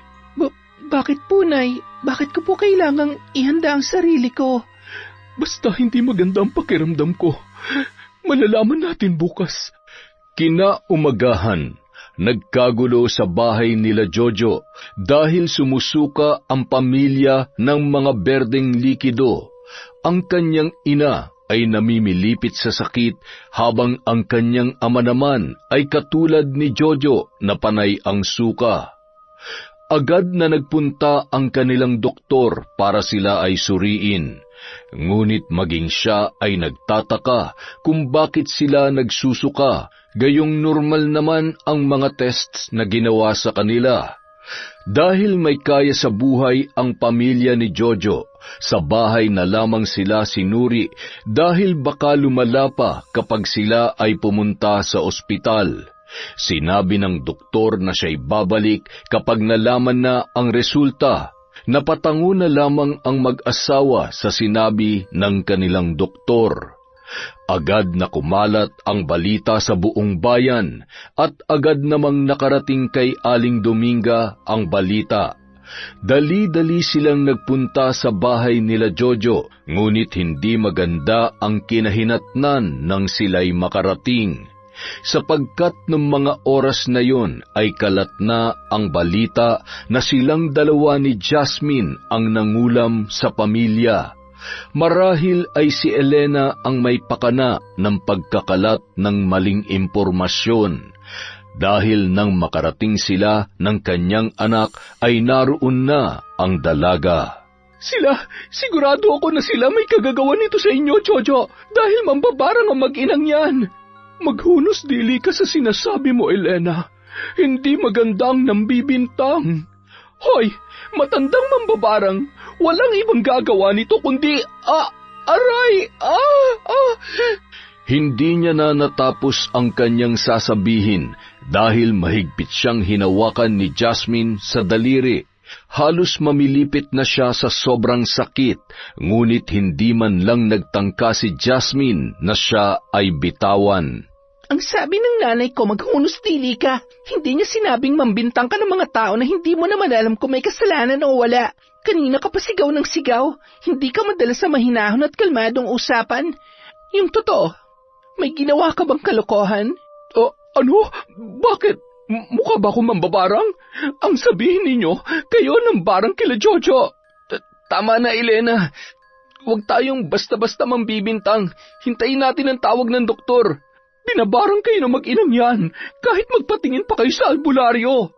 [SPEAKER 2] Bakit po, Nay? Bakit ko po kailangang ihanda ang sarili ko? Basta hindi maganda ang pakiramdam ko. Malalaman natin bukas.
[SPEAKER 1] Kinaumagahan, nagkagulo sa bahay nila Jojo dahil sumusuka ang pamilya ng mga berdeng likido. Ang kanyang ina ay namimilipit sa sakit habang ang kanyang ama naman ay katulad ni Jojo na panay ang suka. Agad na nagpunta ang kanilang doktor para sila ay suriin. Ngunit maging siya ay nagtataka kung bakit sila nagsusuka, gayong normal naman ang mga tests na ginawa sa kanila. Dahil may kaya sa buhay ang pamilya ni Jojo, sa bahay na lamang sila sinuri dahil baka lumala pa kapag sila ay pumunta sa ospital. Sinabi ng doktor na siya'y babalik kapag nalaman na ang resulta. Napatango na lamang ang mag-asawa sa sinabi ng kanilang doktor. Agad na kumalat ang balita sa buong bayan at agad namang nakarating kay Aling Dominga ang balita. Dali-dali silang nagpunta sa bahay nila Jojo, ngunit hindi maganda ang kinahinatnan nang sila'y makarating. Sapagkat ng mga oras na yon ay kalat na ang balita na silang dalawa ni Jasmine ang nangulam sa pamilya. Marahil ay si Elena ang may pakana ng pagkakalat ng maling impormasyon. Dahil nang makarating sila ng kanyang anak ay naroon na ang dalaga.
[SPEAKER 2] Sigurado ako na sila may kagagawa nito sa inyo, Jojo, dahil mambabarang ang mag-inang yan. Maghunos dili ka sa sinasabi mo, Elena. Hindi magandang nambibintang. Hoy, matandang mambabarang, walang ibang gagawa nito kundi, aray.
[SPEAKER 1] Hindi niya na natapos ang kanyang sasabihin dahil mahigpit siyang hinawakan ni Jasmine sa daliri. Halos mamilipit na siya sa sobrang sakit, ngunit hindi man lang nagtangka si Jasmine na siya ay bitawan.
[SPEAKER 2] Ang sabi ng nanay ko, maghunos dili ka. Hindi niya sinabing mambintang ka ng mga tao na hindi mo naman alam kung may kasalanan o wala. Kanina ka pa sigaw ng sigaw. Hindi ka madala sa mahinahon at kalmadong usapan. Yung totoo, may ginawa ka bang kalokohan?
[SPEAKER 3] Ano? Bakit? Mukha ba akong mambabarang? Ang sabihin ninyo, kayo ng barang kila Jojo.
[SPEAKER 2] Tama na, Elena. Huwag tayong basta-basta mambibintang. Hintayin natin ang tawag ng doktor.
[SPEAKER 3] Binabarang kayo ng mag-inang yan, kahit magpatingin pa kayo sa albularyo.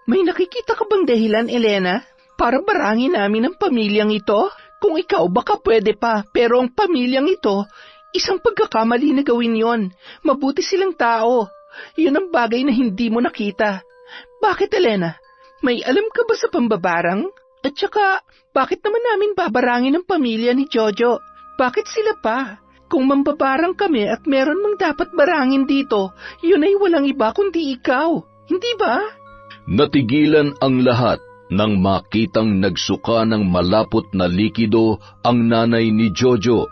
[SPEAKER 2] May nakikita ka bang dahilan, Elena? Para barangin namin ang pamilyang ito? Kung ikaw, baka pwede pa, pero ang pamilyang ito, isang pagkakamali na gawin yon. Mabuti silang tao. Yun ang bagay na hindi mo nakita. Bakit, Elena? May alam ka ba sa pambabarang? At saka, bakit naman namin babarangin ang pamilya ni Jojo? Bakit sila pa? Kung mambabarang kami at meron mang dapat barangin dito, yun ay walang iba kundi ikaw. Hindi ba?
[SPEAKER 1] Natigilan ang lahat nang makitang nagsuka ng malapot na likido ang nanay ni Jojo.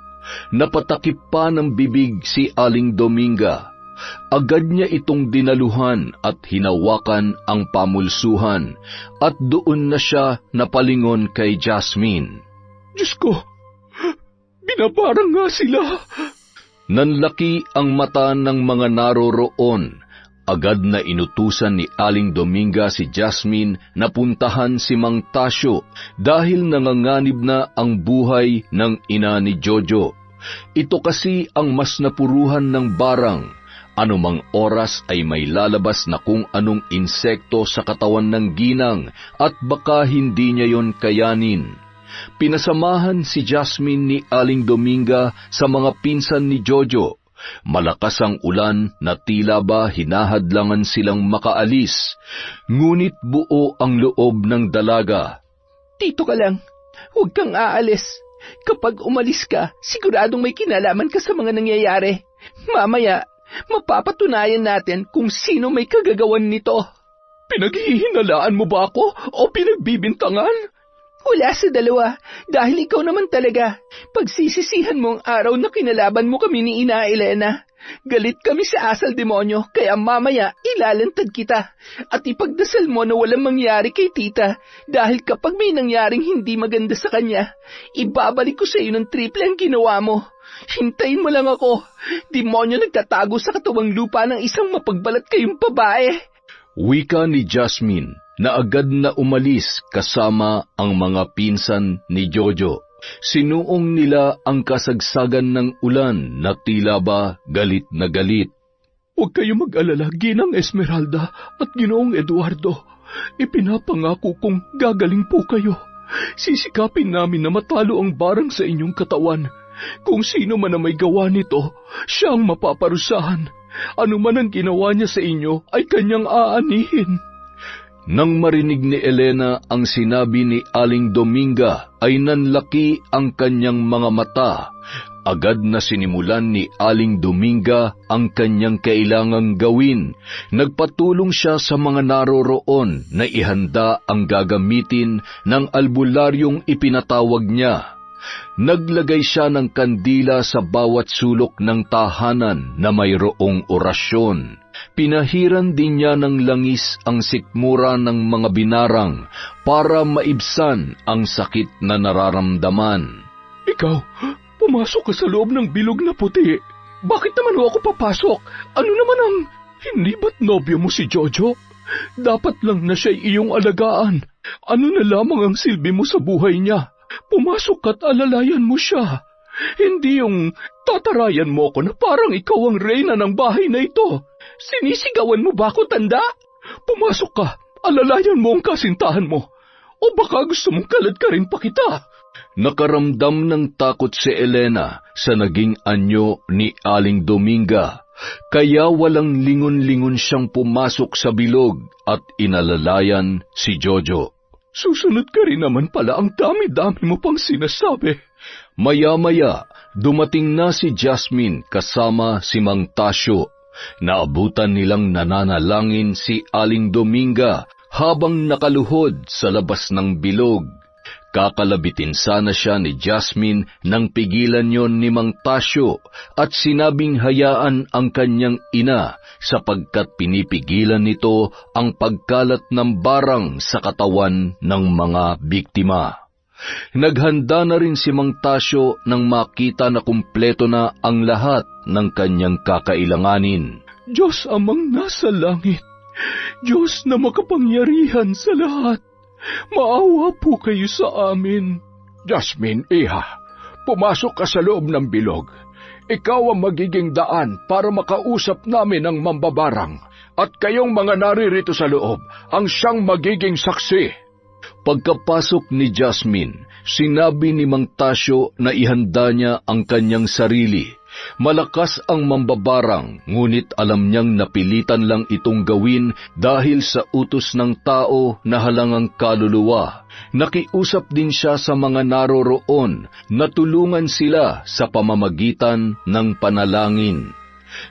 [SPEAKER 1] Napatakip pa ng bibig si Aling Dominga. Agad niya itong dinaluhan at hinawakan ang pamulsuhan at doon na siya napalingon kay Jasmine.
[SPEAKER 3] Diyos ko, binabarang nga sila.
[SPEAKER 1] Nanlaki ang mata ng mga naroroon. Agad na inutusan ni Aling Dominga si Jasmine na puntahan si Mang Tasyo dahil nanganganib na ang buhay ng ina ni Jojo. Ito kasi ang mas napuruhan ng barang. Anumang oras ay may lalabas na kung anong insekto sa katawan ng ginang at baka hindi niya yon kayanin. Pinasamahan si Jasmine ni Aling Dominga sa mga pinsan ni Jojo. Malakas ang ulan na tila ba hinahadlangan silang makaalis, ngunit buo ang loob ng dalaga.
[SPEAKER 2] Dito ka lang, huwag kang aalis. Kapag umalis ka, siguradong may kinalaman ka sa mga nangyayari. Mamaya, mapapatunayan natin kung sino may kagagawan nito.
[SPEAKER 3] Pinaghihinalaan mo ba ako o pinagbibintangan?
[SPEAKER 2] Wala sa dalawa, dahil ikaw naman talaga. Pagsisisihan mo ang araw na kinalaban mo kami ni Ina Elena. Galit kami sa asal demonyo, kaya mamaya ilalantad kita. At ipagdasal mo na walang mangyari kay tita, dahil kapag may nangyaring hindi maganda sa kanya, ibabalik ko sa iyo ng triple ang ginawa mo. Hintayin mo lang ako. Demonyo nagtatago sa katawang lupa ng isang mapagbalat kayong babae.
[SPEAKER 1] Wika ni Jasmine na agad na umalis kasama ang mga pinsan ni Jojo. Sinuong nila ang kasagsagan ng ulan na tila ba galit na galit.
[SPEAKER 3] Huwag kayo mag-alala, Ginang Esmeralda at Ginoong Eduardo. Ipinapangako kong gagaling po kayo. Sisikapin namin na matalo ang barang sa inyong katawan. Kung sino man na may gawa nito, siya ang mapaparusahan. Ano man ang ginawa niya sa inyo ay kanyang aanihin.
[SPEAKER 1] Nang marinig ni Elena ang sinabi ni Aling Dominga, ay nanlaki ang kanyang mga mata. Agad na sinimulan ni Aling Dominga ang kanyang kailangang gawin. Nagpatulong siya sa mga naroroon na ihanda ang gagamitin ng albularyong ipinatawag niya. Naglagay siya ng kandila sa bawat sulok ng tahanan na mayroong orasyon. Pinahiran din niya ng langis ang sikmura ng mga binarang para maibsan ang sakit na nararamdaman.
[SPEAKER 3] Ikaw, pumasok ka sa loob ng bilog na puti. Bakit naman ako papasok? Ano naman ang hindi ba't nobyo mo si Jojo? Dapat lang na siya'y iyong alagaan. Ano na lamang ang silbi mo sa buhay niya? Pumasok at alalayan mo siya. Hindi yung tatarayan mo ko na parang ikaw ang reyna ng bahay na ito. Sinisigawan mo ba ako, tanda? Pumasok ka, alalayan mo ang kasintahan mo. O baka gusto mong kalad ka rin pa kita.
[SPEAKER 1] Nakaramdam ng takot si Elena sa naging anyo ni Aling Dominga, kaya walang lingon-lingon siyang pumasok sa bilog at inalalayan si Jojo.
[SPEAKER 3] Susunod ka rin naman pala, ang dami-dami mo pang sinasabi.
[SPEAKER 1] Maya-maya, Dumating na si Jasmine kasama si Mang Tasyo. Naabutan nilang nananalangin si Aling Dominga habang nakaluhod sa labas ng bilog. Kakalabitin sana siya ni Jasmine nang pigilan yon ni Mang Tasyo at sinabing hayaan ang kanyang ina sapagkat pinipigilan nito ang pagkalat ng barang sa katawan ng mga biktima. Naghanda na rin si Mang Tasyo nang makita na kumpleto na ang lahat ng kanyang kakailanganin.
[SPEAKER 3] Diyos amang nasa langit, Diyos na makapangyarihan sa lahat, maawa po kayo sa amin.
[SPEAKER 2] Jasmine, iha, pumasok ka sa loob ng bilog. Ikaw ang magiging daan para makausap namin ang mambabarang at kayong mga naririto sa loob ang siyang magiging saksi.
[SPEAKER 1] Pagkapasok ni Jasmine, sinabi ni Mang Tasyo na ihanda niya ang kanyang sarili. Malakas ang mambabarang, ngunit alam niyang napilitan lang itong gawin dahil sa utos ng tao na halangang kaluluwa. Nakiusap din siya sa mga naroroon na tulungan sila sa pamamagitan ng panalangin.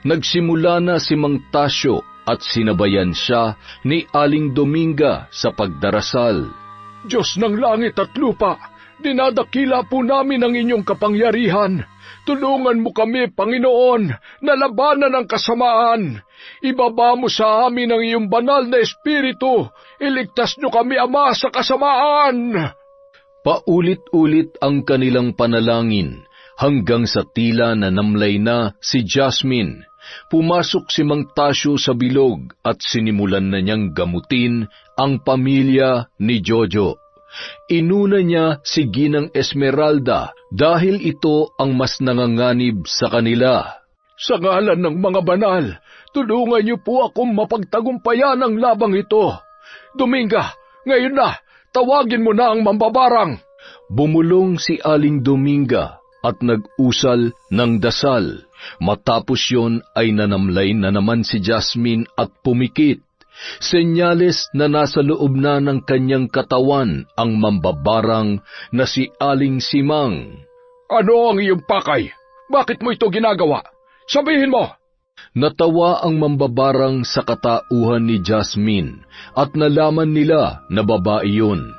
[SPEAKER 1] Nagsimula na si Mang Tasyo at sinabayan siya ni Aling Dominga sa pagdarasal.
[SPEAKER 2] Diyos ng langit at lupa, dinadakila po namin ang inyong kapangyarihan. Tulungan mo kami, Panginoon, na labanan ang kasamaan. Ibaba mo sa amin ang iyong banal na espiritu. Iligtas niyo kami, Ama, sa kasamaan.
[SPEAKER 1] Paulit-ulit ang kanilang panalangin hanggang sa tila na namlay na si Jasmine. Pumasok si Mang Tasyo sa bilog at sinimulan na niyang gamutin ang pamilya ni Jojo. Inuna niya si Ginang Esmeralda dahil ito ang mas nanganganib sa kanila.
[SPEAKER 2] Sa ngalan ng mga banal, tulungan niyo po akong mapagtagumpayan ang labang ito. Dominga, ngayon na, tawagin mo na ang mambabarang.
[SPEAKER 1] Bumulong si Aling Dominga at nag-usal ng dasal. Matapos yon ay nanamlay na naman si Jasmine at pumikit. Senyales na nasa loob na ng kanyang katawan ang mambabarang na si Aling Simang.
[SPEAKER 2] Ano ang iyong pakay? Bakit mo ito ginagawa? Sabihin mo!
[SPEAKER 1] Natawa ang mambabarang sa katauhan ni Jasmine at nalaman nila na babae yun.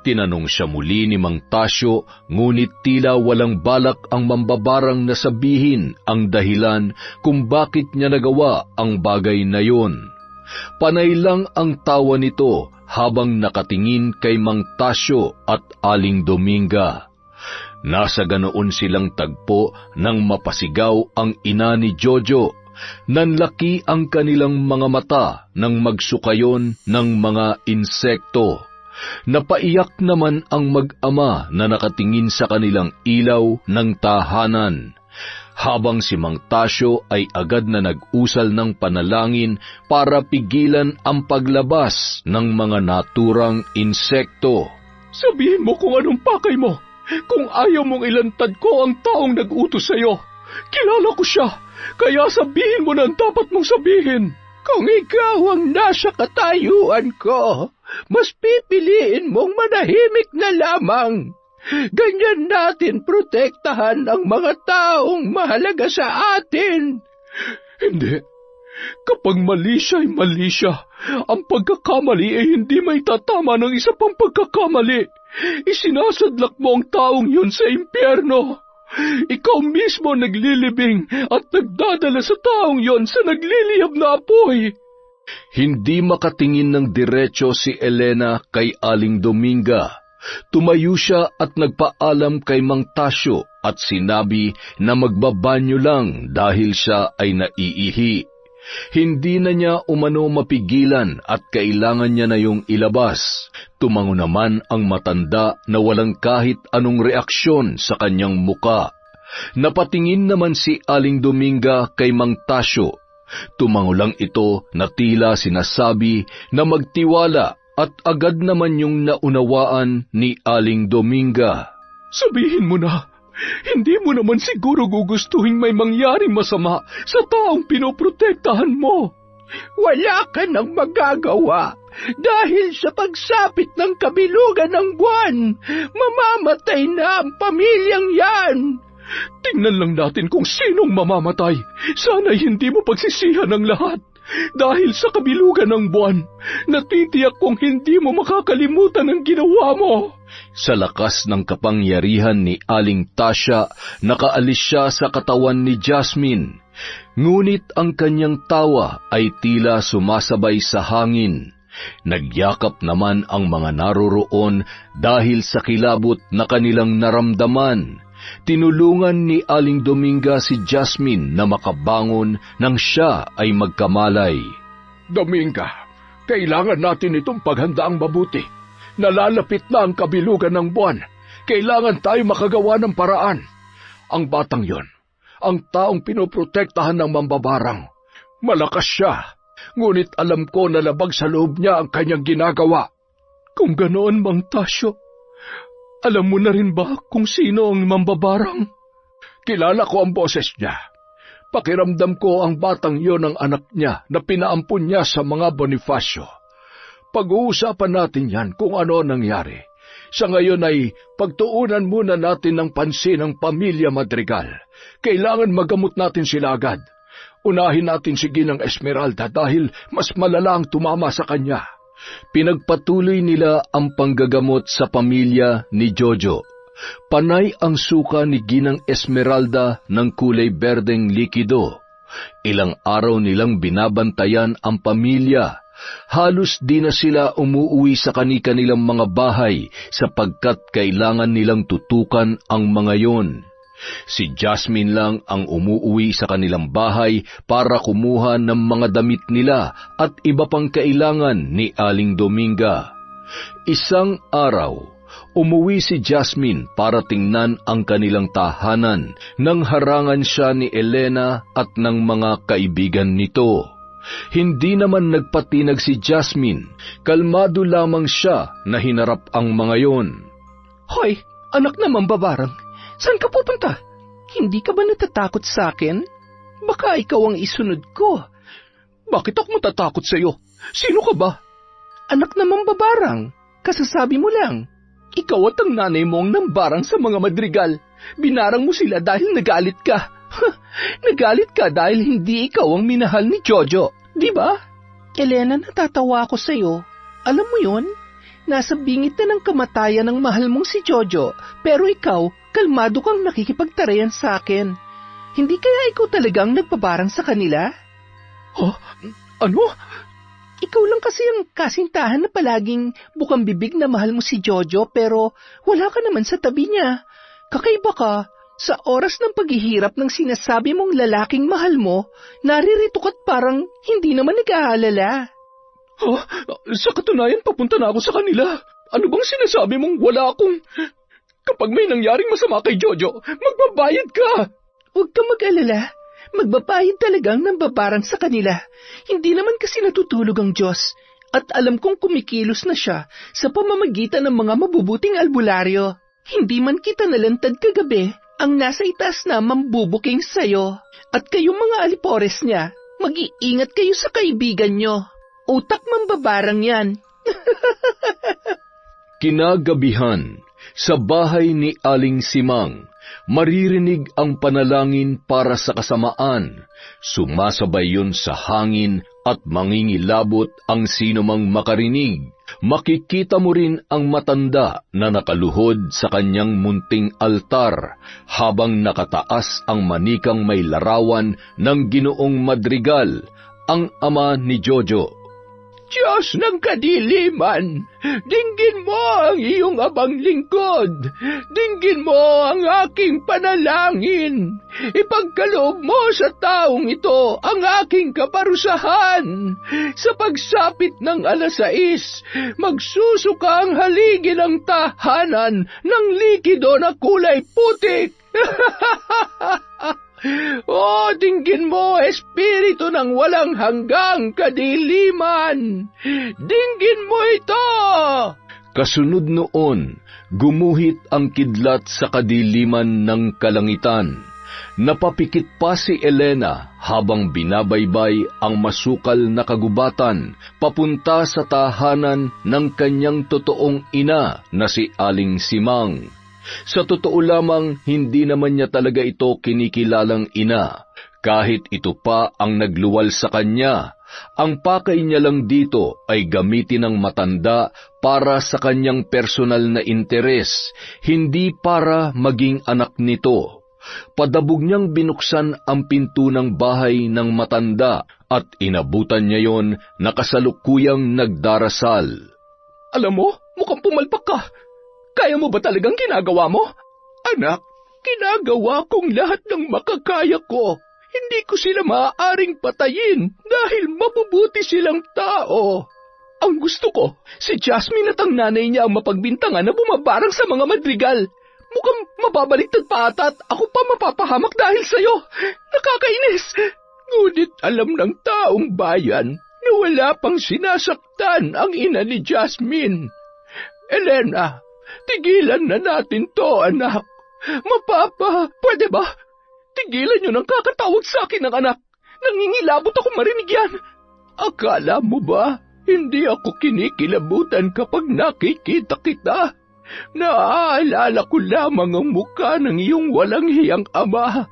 [SPEAKER 1] Tinanong siya muli ni Mang Tasyo, ngunit tila walang balak ang mambabarang na sabihin ang dahilan kung bakit niya nagawa ang bagay na yun. Panay lang ang tawa nito habang nakatingin kay Mang Tasyo at Aling Dominga. Nasa ganoon silang tagpo nang mapasigaw ang ina ni Jojo. Nanlaki ang kanilang mga mata nang magsukayon ng mga insekto. Napaiyak naman ang mag-ama na nakatingin sa kanilang ilaw ng tahanan, habang si Mang Tasyo ay agad na nag-usal ng panalangin para pigilan ang paglabas ng mga naturang insekto.
[SPEAKER 3] Sabihin mo kung anong pakay mo. Kung ayaw mong ilantad ko ang taong nag-utos sa'yo, kilala ko siya, kaya sabihin mo na ang dapat mong sabihin.
[SPEAKER 2] Kung ikaw ang nasa katayuan ko, mas pipiliin mong manahimik na lamang. Ganyan natin protektahan ang mga taong mahalaga sa atin.
[SPEAKER 3] Hindi. Kapag mali siya ay mali siya. Ang pagkakamali ay hindi may tatama ng isa pang pagkakamali. Isinasadlak mo ang taong yun sa impyerno. Ikaw mismo naglilibing at nagdadala sa taong yon sa nagliliyab na apoy.
[SPEAKER 1] Hindi makatingin ng diretso si Elena kay Aling Dominga. Tumayo siya at nagpaalam kay Mang Tasyo at sinabi na magbabanyo lang dahil siya ay naiihi. Hindi na niya umano mapigilan at kailangan niya na yung ilabas. Tumango naman ang matanda na walang kahit anong reaksyon sa kanyang muka. Napatingin naman si Aling Dominga kay Mang Tasyo. Tumango lang ito na tila sinasabi na magtiwala at agad naman yung naunawaan ni Aling Dominga.
[SPEAKER 3] Sabihin mo na, hindi mo naman siguro gugustuhin may mangyaring masama sa taong pinoprotektahan mo.
[SPEAKER 2] Wala ka nang magagawa dahil sa pagsapit ng kabilugan ng buwan, mamamatay na ang pamilyang yan.
[SPEAKER 3] Tingnan lang natin kung sinong mamamatay. Sana'y hindi mo pagsisihan ang lahat. Dahil sa kabilugan ng buwan, natitiyak kong hindi mo makakalimutan ang ginawa mo.
[SPEAKER 1] Sa lakas ng kapangyarihan ni Aling Tasya, nakaalis siya sa katawan ni Jasmine. Ngunit ang kanyang tawa ay tila sumasabay sa hangin. Nagyakap naman ang mga naroroon dahil sa kilabot na kanilang naramdaman. Tinulungan ni Aling Dominga si Jasmine na makabangon nang siya ay magkamalay.
[SPEAKER 3] Dominga, kailangan natin itong paghandaang mabuti. Nalalapit na ang kabilugan ng buwan. Kailangan tayo makagawa ng paraan. Ang batang yon, ang taong pinoprotektahan ng mambabarang. Malakas siya, ngunit alam ko na labag sa loob niya ang kanyang ginagawa. Kung ganoon, Mang Tasyo, alam mo na rin ba kung sino ang mambabarang? Kilala ko ang boses niya. Pakiramdam ko ang batang yon ang anak niya na pinaampun niya sa mga Bonifacio. Pag-uusapan natin yan kung ano nangyari. Sa ngayon ay pagtuunan muna natin ng pansin ang pamilya Madrigal. Kailangan magamot natin sila agad. Unahin natin si Ginang Esmeralda dahil mas malala ang tumama sa kanya. Pinagpatuloy nila ang panggagamot sa pamilya ni Jojo. Panay ang suka ni Ginang Esmeralda ng kulay berdeng likido. Ilang araw nilang binabantayan ang pamilya. Halos di na sila umuuwi sa kani-kanilang mga bahay sapagkat kailangan nilang tutukan ang mga yon. Si Jasmine lang ang umuuwi sa kanilang bahay para kumuha ng mga damit nila at iba pang kailangan ni Aling Dominga. Isang araw, umuwi si Jasmine para tingnan ang kanilang tahanan nang harangan siya ni Elena at ng mga kaibigan nito. Hindi naman nagpatinag si Jasmine, kalmado lamang siya na hinarap ang mga yon.
[SPEAKER 2] Hoy, anak na mambabarang, saan ka pupunta? Hindi ka ba natatakot sa akin? Baka ikaw ang isunod ko.
[SPEAKER 3] Bakit ako matatakot sa iyo? Sino ka ba?
[SPEAKER 2] Anak na mambabarang, kasasabi mo lang.
[SPEAKER 3] Ikaw at ang nanay mo ang nambarang sa mga Madrigal. Binarang mo sila dahil nagalit ka.
[SPEAKER 2] Nagalit ka dahil hindi ikaw ang minahal ni Jojo, di ba? Elena, natatawa ako sa'yo. Alam mo yun? Nasa bingit na ng kamatayan ng mahal mong si Jojo, pero ikaw, kalmado kang nakikipagtarayan sa akin. Hindi kaya ikaw talagang nagpabarang sa kanila?
[SPEAKER 3] Huh? Ano?
[SPEAKER 2] Ikaw lang kasi ang kasintahan na palaging bukang bibig na mahal mo si Jojo, pero wala ka naman sa tabi niya. Kakaiba ka. Sa oras ng paghihirap ng sinasabi mong lalaking mahal mo, naririto ka't parang hindi naman nag-aalala.
[SPEAKER 3] Huh? Sa katunayan, papunta na ako sa kanila. Ano bang sinasabi mong wala akong... Kapag may nangyaring masama kay Jojo, magbabayad ka!
[SPEAKER 2] Huwag kang mag-alala. Magbabayad talagang ng babarang sa kanila. Hindi naman kasi natutulog ang Diyos. At alam kong kumikilos na siya sa pamamagitan ng mga mabubuting albularyo. Hindi man kita nalantad kagabi, ang nasa itaas na mambubuking sa'yo. At kayong mga alipores niya, mag-iingat kayo sa kaibigan nyo. Utak mambabarang yan.
[SPEAKER 1] Kinagabihan, sa bahay ni Aling Simang, maririnig ang panalangin para sa kasamaan. Sumasabay yun sa hangin at mangingilabot ang sinumang makarinig. Makikita mo rin ang matanda na nakaluhod sa kanyang munting altar habang nakataas ang manikang may larawan ng Ginoong Madrigal, ang ama ni Jojo.
[SPEAKER 3] Diyos ng kadiliman, dinggin mo ang iyong abang lingkod. Dinggin mo ang aking panalangin. Ipagkaloob mo sa taong ito ang aking kaparusahan. Sa pagsapit ng 6:00, magsusuka ang haligi ng tahanan ng likido na kulay putik. O, dinggin mo, espiritu ng walang hanggang kadiliman! Dinggin mo ito!
[SPEAKER 1] Kasunod noon, gumuhit ang kidlat sa kadiliman ng kalangitan. Napapikit pa si Elena habang binabaybay ang masukal na kagubatan papunta sa tahanan ng kanyang totoong ina na si Aling Simang. Sa totoo lamang, hindi naman niya talaga ito kinikilalang ina, kahit ito pa ang nagluwal sa kanya. Ang pakay niya lang dito ay gamitin ng matanda para sa kanyang personal na interes, hindi para maging anak nito. Padabog niyang binuksan ang pinto ng bahay ng matanda at inabutan niya yon na kasalukuyang nagdarasal.
[SPEAKER 3] Alam mo, mukhang pumalpak ka. Kaya mo ba talagang ginagawa mo? Anak, ginagawa kong lahat ng makakaya ko. Hindi ko sila maaaring patayin dahil mabubuti silang tao. Ang gusto ko, si Jasmine at ang nanay niya ang mapagbintangan na bumabarang sa mga madrigal. Mukhang mababaliktad pa ata at ako pa mapapahamak dahil sa'yo. Nakakainis. Ngunit alam ng taong bayan na wala pang sinasaktan ang ina ni Jasmine. Elena, tigilan na natin to, anak. Pwede ba? Tigilan niyo nang kakatawag sa akin ng anak. Nangingilabot ako marinig yan. Akala mo ba, hindi ako kinikilabutan kapag nakikita kita? Naaalala ko lamang ang mukha ng iyong walang hiyang ama.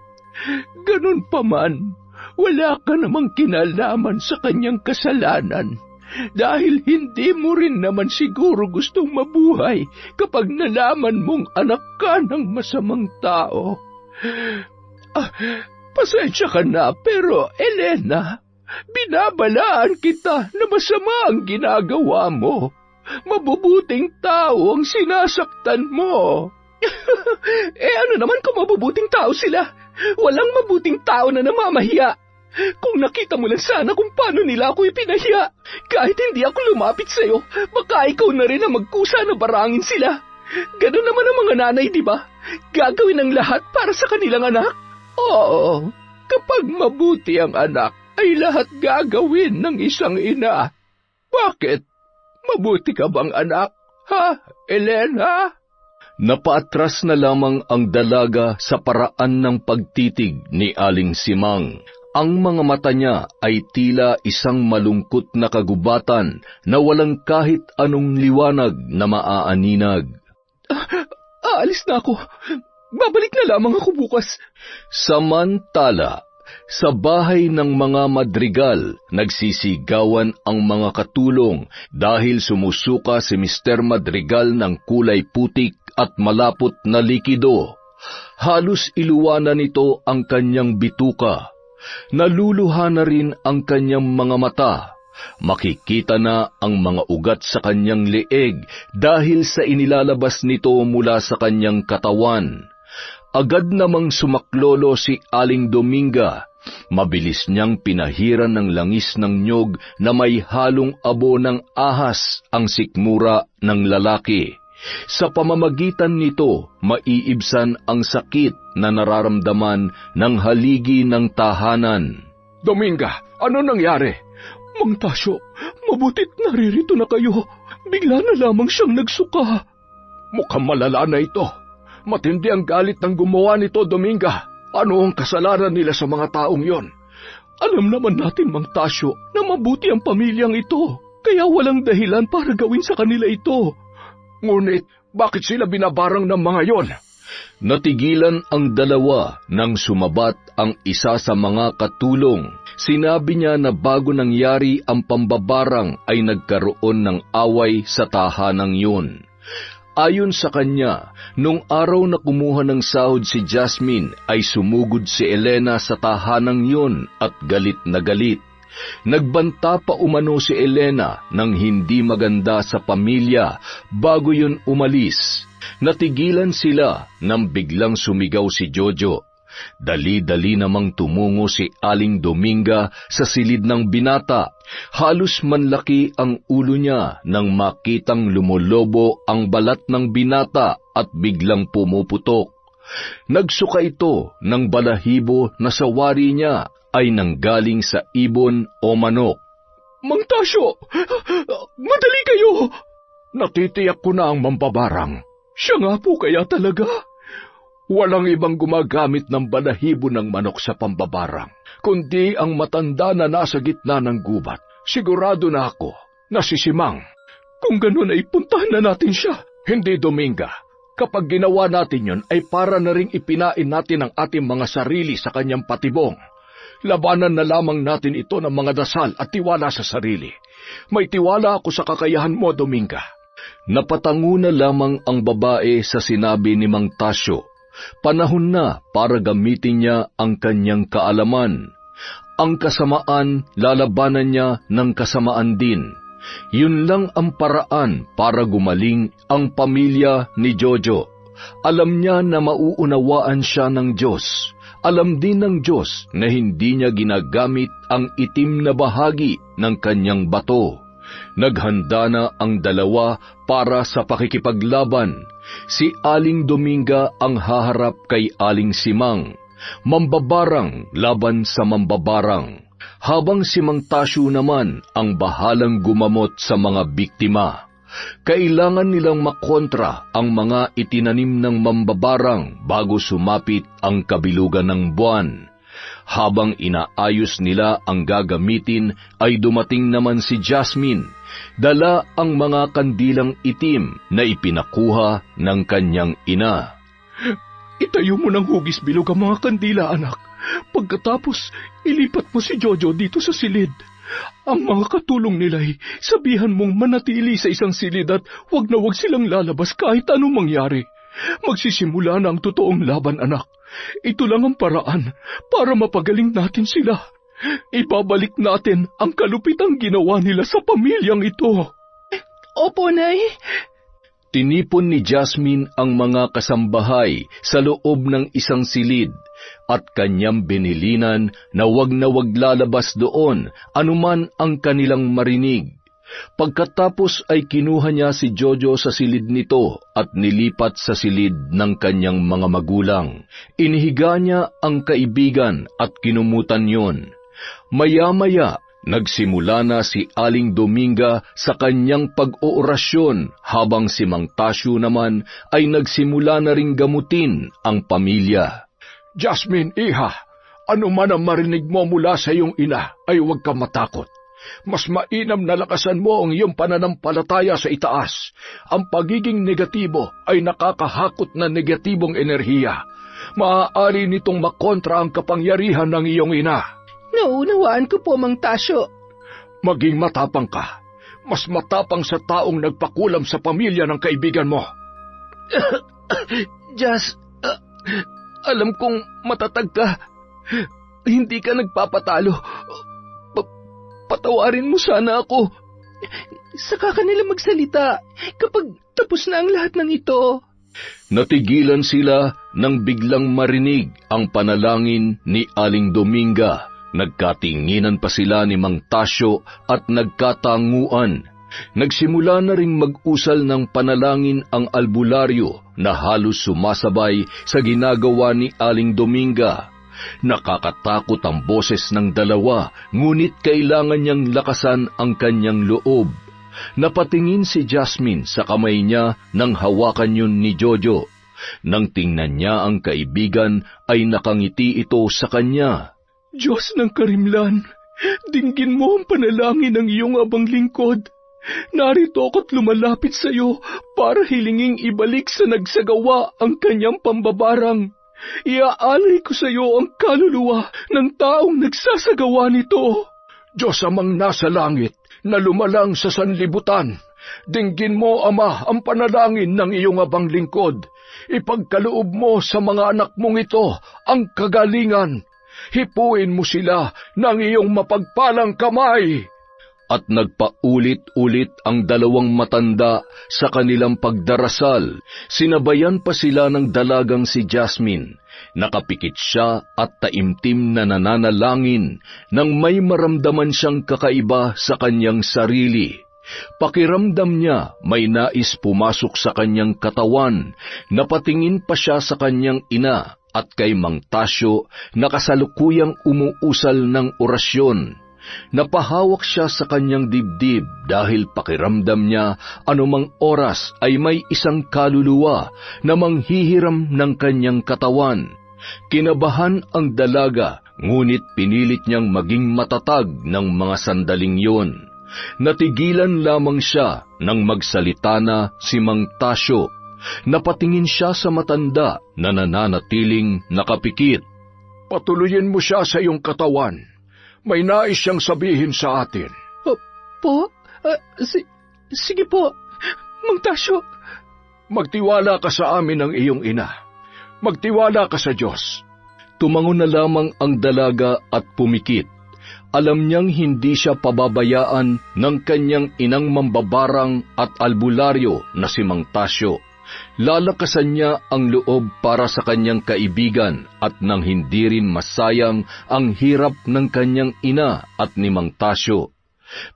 [SPEAKER 3] Ganun pa man, wala ka namang kinalaman sa kanyang kasalanan. Dahil hindi mo rin naman siguro gustong mabuhay kapag nalaman mong anak ka ng masamang tao. Pasensya ka na, pero Elena, binabalaan kita na masama ang ginagawa mo. Mabubuting tao ang sinasaktan mo. Ano naman kung mabubuting tao sila? Walang mabuting tao na namamahiya. Kung nakita mo lang sana kung paano nila ako ipinahiya. Kahit hindi ako lumapit sa'yo, baka ikaw na rin ang magkusa na barangin sila. Ganun naman ang mga nanay, di ba? Gagawin ang lahat para sa kanilang anak. Oo, kapag mabuti ang anak, ay lahat gagawin ng isang ina. Bakit? Mabuti ka bang anak? Ha, Elena?
[SPEAKER 1] Napaatras na lamang ang dalaga sa paraan ng pagtitig ni Aling Simang. Ang mga mata niya ay tila isang malungkot na kagubatan na walang kahit anong liwanag na maaaninag.
[SPEAKER 3] Aalis na ako. Babalik na lamang ako bukas.
[SPEAKER 1] Samantala, sa bahay ng mga madrigal, nagsisigawan ang mga katulong dahil sumusuka si Mr. Madrigal ng kulay putik at malapot na likido. Halos iluwanan nito ang kanyang bituka. Naluluha na rin ang kanyang mga mata. Makikita na ang mga ugat sa kanyang leeg dahil sa inilalabas nito mula sa kanyang katawan. Agad namang sumaklolo si Aling Dominga. Mabilis niyang pinahiran ng langis ng nyog na may halong abo ng ahas ang sikmura ng lalaki. Sa pamamagitan nito, maiibsan ang sakit na nararamdaman ng haligi ng tahanan.
[SPEAKER 3] Dominga, ano nangyari? Mang Tasyo, mabutit naririto na kayo. Bigla na lamang siyang nagsuka. Mukhang malala na ito. Matindi ang galit ng gumawa nito, Dominga. Ano ang kasalanan nila sa mga taong yon? Alam naman natin, Mang Tasyo, na mabuti ang pamilyang ito. Kaya walang dahilan para gawin sa kanila ito. Ngunit, bakit sila binabarang ng mga yon?
[SPEAKER 1] Natigilan ang dalawa nang sumabat ang isa sa mga katulong. Sinabi niya na bago nangyari ang pambabarang ay nagkaroon ng away sa tahanang yun. Ayon sa kanya, nung araw na kumuha ng sahod si Jasmine ay sumugod si Elena sa tahanang yun at galit na galit. Nagbanta pa umano si Elena ng hindi maganda sa pamilya bago yun umalis. Natigilan sila nang biglang sumigaw si Jojo. Dali-dali namang tumungo si Aling Dominga sa silid ng binata. Halos manlaki ang ulo niya nang makitang lumolobo ang balat ng binata at biglang pumuputok. Nagsuka ito ng balahibo na sa wari niya ay nanggaling sa ibon o manok.
[SPEAKER 3] Mang Tasyo, madali kayo! Natitiyak ko na ang mambabarang. Siya nga po kaya talaga. Walang ibang gumagamit ng balahibo ng manok sa pambabarang, kundi ang matanda na nasa gitna ng gubat. Sigurado na ako na si Simang. Kung ganun ay puntahan na natin siya. Hindi, Dominga. Kapag ginawa natin yon, ay para na ring ipinain natin ang ating mga sarili sa kanyang patibong. Labanan na lamang natin ito ng mga dasal at tiwala sa sarili. May tiwala ako sa kakayahan mo, Dominga.
[SPEAKER 1] Napatango na lamang ang babae sa sinabi ni Mang Tasyo. Panahon na para gamitin niya ang kanyang kaalaman. Ang kasamaan, lalabanan niya ng kasamaan din. Yun lang ang paraan para gumaling ang pamilya ni Jojo. Alam niya na mauunawaan siya ng Diyos. Alam din ng Diyos na hindi niya ginagamit ang itim na bahagi ng kanyang bato. Naghanda na ang dalawa para sa pakikipaglaban. Si Aling Dominga ang haharap kay Aling Simang. Mambabarang laban sa mambabarang. Habang si Mang Tasyo naman ang bahalang gumamot sa mga biktima. Kailangan nilang makontra ang mga itinanim ng mambabarang bago sumapit ang kabilugan ng buwan. Habang inaayos nila ang gagamitin ay dumating naman si Jasmine. Dala ang mga kandilang itim na ipinakuha ng kanyang ina.
[SPEAKER 3] Itayo mo ng hugis bilog ang mga kandila, anak. Pagkatapos, ilipat mo si Jojo dito sa silid. Ang mga katulong nila'y sabihan mong manatili sa isang silid at wag na wag silang lalabas kahit anong mangyari. Magsisimula na ang totoong laban, anak. Ito lang ang paraan para mapagaling natin sila. Ibabalik natin ang kalupitang ginawa nila sa pamilyang ito.
[SPEAKER 2] Opo, Nay.
[SPEAKER 1] Tinipon ni Jasmine ang mga kasambahay sa loob ng isang silid at kanyang binilinan na wag lalabas doon anuman ang kanilang marinig. Pagkatapos ay kinuha niya si Jojo sa silid nito at nilipat sa silid ng kanyang mga magulang. Inihiga niya ang kaibigan at kinumutan yon. Maya-maya, nagsimula na si Aling Dominga sa kanyang pag-oorasyon habang si Mang Tasyo naman ay nagsimula na ring gamutin ang pamilya.
[SPEAKER 3] Jasmine, iha, ano man ang marinig mo mula sa iyong ina ay huwag kang matakot. Mas mainam na lakasan mo ang iyong pananampalataya sa itaas. Ang pagiging negatibo ay nakakahakot na negatibong enerhiya. Maaari nitong makontra ang kapangyarihan ng iyong ina.
[SPEAKER 2] Naunawaan ko po, Mang Tasyo.
[SPEAKER 3] Maging matapang ka. Mas matapang sa taong nagpakulam sa pamilya ng kaibigan mo.
[SPEAKER 2] Jas, alam kong matatag ka. Hindi ka nagpapatalo. Patawarin mo sana ako. Saka kanila magsalita kapag tapos na ang lahat ng ito.
[SPEAKER 1] Natigilan sila nang biglang marinig ang panalangin ni Aling Dominga. Nagkatinginan pa sila ni Mang Tasyo at nagkatanguan. Nagsimula na ring mag-usal ng panalangin ang albularyo na halos sumasabay sa ginagawa ni Aling Dominga. Nakakatakot ang boses ng dalawa, ngunit kailangan niyang lakasan ang kanyang loob. Napatingin si Jasmine sa kamay niya nang hawakan yun ni Jojo. Nang tingnan niya ang kaibigan, ay nakangiti ito sa kanya.
[SPEAKER 3] Diyos ng karimlan, dinggin mo ang panalangin ng iyong abang lingkod. Narito ako't lumalapit sa iyo para hilinging ibalik sa nagsagawa ang kanyang pambabarang. Iaalay ko sa iyo ang kaluluwa ng taong nagsasagawa nito. Diyos amang nasa langit na lumalang sa sanlibutan, dinggin mo, Ama, ang panalangin ng iyong abang lingkod. Ipagkaloob mo sa mga anak mong ito ang kagalingan. Hipuin mo sila ng iyong mapagpalang kamay.
[SPEAKER 1] At nagpaulit-ulit ang dalawang matanda sa kanilang pagdarasal. Sinabayan pa sila ng dalagang si Jasmine. Nakapikit siya at taimtim na nananalangin nang may maramdaman siyang kakaiba sa kanyang sarili. Pakiramdam niya may nais pumasok sa kanyang katawan. Napatingin pa siya sa kanyang ina at kay Mang Tasyo na kasalukuyang umuusal ng orasyon. Napahawak siya sa kanyang dibdib dahil pakiramdam niya anumang oras ay may isang kaluluwa na manghihiram ng kanyang katawan. Kinabahan ang dalaga, ngunit pinilit niyang maging matatag ng mga sandaling yun. Natigilan lamang siya nang magsalita na si Mang Tasyo. Napatingin siya sa matanda na nananatiling nakapikit.
[SPEAKER 3] Patuloyin mo siya sa iyong katawan. May nais siyang sabihin sa atin.
[SPEAKER 2] Po? Sige po, Mang Tasyo.
[SPEAKER 3] Magtiwala ka sa amin ng iyong ina. Magtiwala ka sa Diyos.
[SPEAKER 1] Tumango na lamang ang dalaga at pumikit. Alam niyang hindi siya pababayaan ng kanyang inang mambabarang at albularyo na si Mang Tasyo. Lalakasan niya ang loob para sa kanyang kaibigan at nang hindi rin masayang ang hirap ng kanyang ina at ni Mang Tasyo.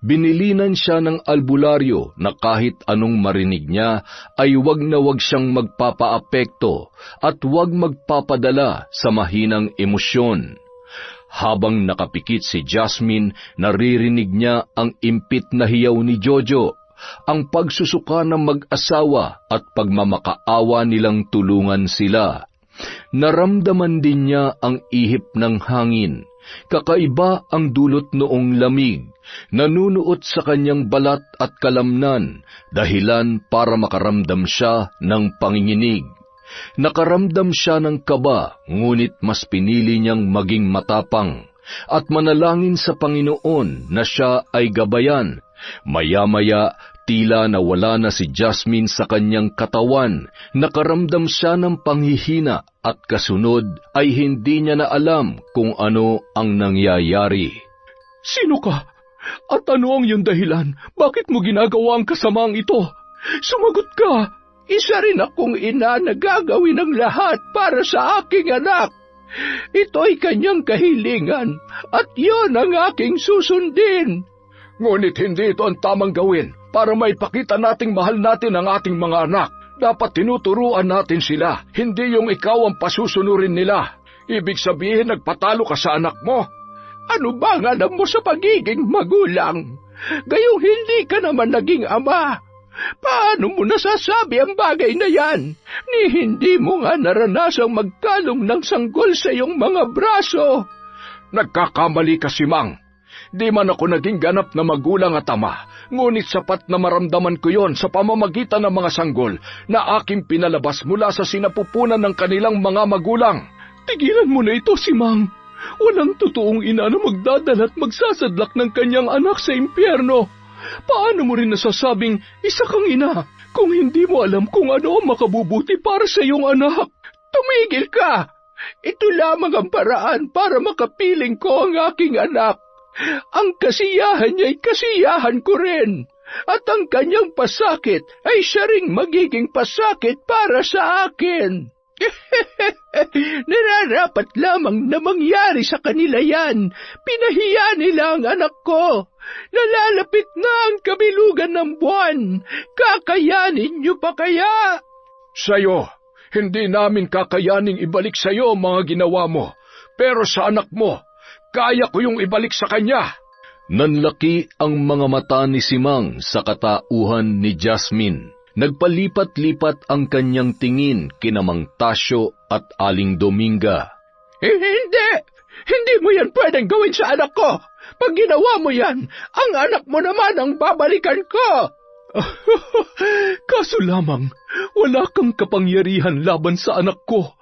[SPEAKER 1] Binilinan siya ng albularyo na kahit anong marinig niya ay wag na wag siyang magpapaapekto at wag magpapadala sa mahinang emosyon. Habang nakapikit si Jasmine, naririnig niya ang impit na hiyaw ni Jojo, ang pagsusuka ng mag-asawa at pagmamakaawa nilang tulungan sila. Naramdaman din niya ang ihip ng hangin. Kakaiba ang dulot noong lamig, nanunuot sa kanyang balat at kalamnan, dahilan para makaramdam siya ng panginginig. Nakaramdam siya ng kaba, ngunit mas pinili niyang maging matapang at manalangin sa Panginoon na siya ay gabayan. Maya-maya, tila nawala na si Jasmine sa kanyang katawan, nakaramdam siya ng panghihina at kasunod ay hindi niya na alam kung ano ang nangyayari.
[SPEAKER 3] Sino ka? At ano ang iyong dahilan? Bakit mo ginagawa ang kasamaang ito? Sumagot ka!
[SPEAKER 2] Isa rin akong ina na gagawin ang lahat para sa aking anak. Ito'y kanyang kahilingan at yon ang aking susundin.
[SPEAKER 3] Ngunit hindi ito ang tamang gawin para maipakita nating mahal natin ang ating mga anak. Dapat tinuturuan natin sila, hindi yung ikaw ang pasusunurin nila. Ibig sabihin nagpatalo ka sa anak mo.
[SPEAKER 2] Ano ba ang alam mo sa pagiging magulang? Gayong hindi ka naman naging ama. Paano mo nasasabi ang bagay na yan? Ni hindi mo nga naranasang magkalong ng sanggol sa iyong mga braso.
[SPEAKER 3] Nagkakamali ka, Mang. Di man ako naging ganap na magulang at ama, ngunit sapat na maramdaman ko yon sa pamamagitan ng mga sanggol na aking pinalabas mula sa sinapupunan ng kanilang mga magulang.
[SPEAKER 2] Tigilan mo na ito, Mang. Walang totoong ina na magdadala at magsasadlak ng kanyang anak sa impyerno. Paano mo rin nasasabing isa kang ina kung hindi mo alam kung ano ang makabubuti para sa iyong anak? Tumigil ka! Ito lamang ang paraan para makapiling ko ang aking anak. Ang kasiyahan niya'y kasiyahan ko rin, at ang kanyang pasakit ay siya ring magiging pasakit para sa akin. Nararapat lamang na mangyari sa kanila yan. Pinahiya nila ang anak ko. Nalalapit na ang kabilugan ng buwan. Kakayanin niyo pa kaya?
[SPEAKER 3] Sa'yo, hindi namin kakayaning ibalik sa'yo ang mga ginawa mo. Pero sa anak mo, kaya ko yung ibalik sa kanya.
[SPEAKER 1] Nanlaki ang mga mata ni Mang sa katauhan ni Jasmine. Nagpalipat-lipat ang kanyang tingin kina Mang Tasyo at Aling Dominga.
[SPEAKER 2] Hindi mo yan pwedeng gawin sa anak ko. Pag ginawa mo yan, ang anak mo naman ang babalikan ko.
[SPEAKER 3] Kaso lamang, wala kang kapangyarihan laban sa anak ko.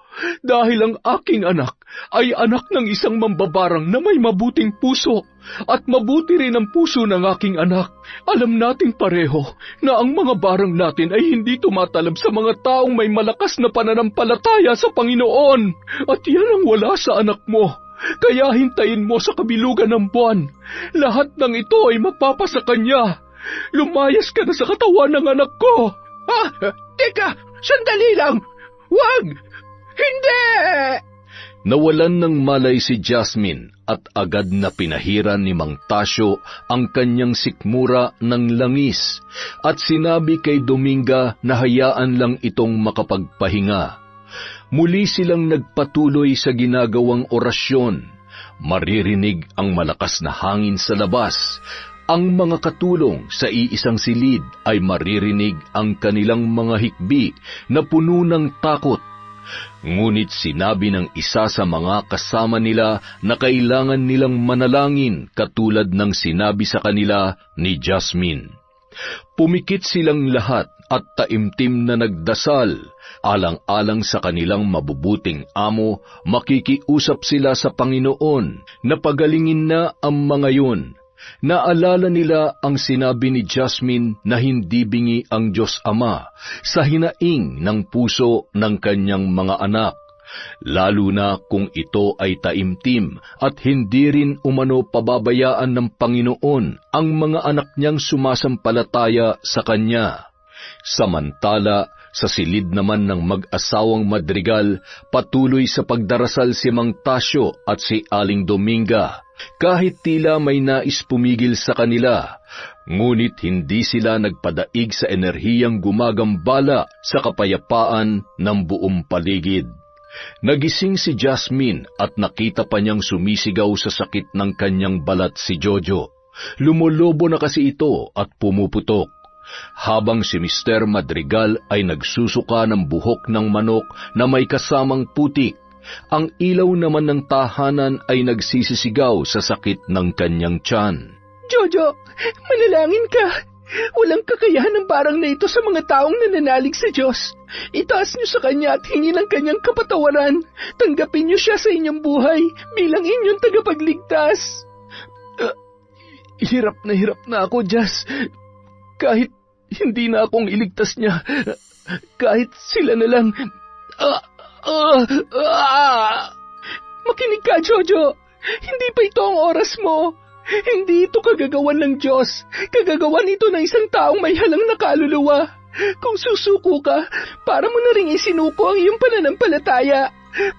[SPEAKER 3] Dahil ang aking anak ay anak ng isang mambabarang na may mabuting puso, at mabuti rin ang puso ng aking anak. Alam nating pareho na ang mga barang natin ay hindi tumatalab sa mga taong may malakas na pananampalataya sa Panginoon, at yan ang wala sa anak mo. Kaya hintayin mo sa kabilugan ng buwan. Lahat ng ito ay mapapasa kanya. Lumayas ka na sa katawan ng anak ko.
[SPEAKER 2] Teka, sandali lang. Wag! Hindi!
[SPEAKER 1] Nawalan ng malay si Jasmine at agad na pinahiran ni Mang Tasyo ang kanyang sikmura ng langis at sinabi kay Dominga na hayaan lang itong makapagpahinga. Muli silang nagpatuloy sa ginagawang orasyon. Maririnig ang malakas na hangin sa labas. Ang mga katulong sa iisang silid ay maririnig ang kanilang mga hikbi na puno ng takot. Ngunit sinabi ng isa sa mga kasama nila na kailangan nilang manalangin katulad ng sinabi sa kanila ni Jasmine. Pumikit silang lahat at taimtim na nagdasal, alang-alang sa kanilang mabubuting amo, makikiusap sila sa Panginoon na pagalingin na ang mga yun. Naalala nila ang sinabi ni Jasmine na hindi bingi ang Diyos Ama sa hinaing ng puso ng kanyang mga anak, lalo na kung ito ay taimtim at hindi rin umano pababayaan ng Panginoon ang mga anak niyang sumasampalataya sa Kanya. Samantala, sa silid naman ng mag-asawang Madrigal, patuloy sa pagdarasal si Mang Tasyo at si Aling Dominga, kahit tila may nais pumigil sa kanila, ngunit hindi sila nagpadaig sa enerhiyang gumagambala sa kapayapaan ng buong paligid. Nagising si Jasmine at nakita pa niyang sumisigaw sa sakit ng kanyang balat si Jojo. Lumolobo na kasi ito at pumuputok. Habang si Mr. Madrigal ay nagsusuka ng buhok ng manok na may kasamang putik, ang ilaw naman ng tahanan ay nagsisisigaw sa sakit ng kanyang tiyan.
[SPEAKER 2] Jojo, manalangin ka. Walang kakayahan ng barang na ito sa mga taong nananalig sa Diyos. Itaas niyo sa Kanya at hingin ang Kanyang kapatawaran. Tanggapin niyo siya sa inyong buhay bilang inyong tagapagligtas. Hirap na ako, Jas. Kahit hindi na akong iligtas niya, kahit sila na lang. Makinig ka, Jojo. Hindi pa ito ang oras mo. Hindi ito kagagawan ng Diyos. Kagagawan ito ng isang taong may halang na kaluluwa. Kung susuko ka, para mo na ring isinuko ang iyong pananampalataya.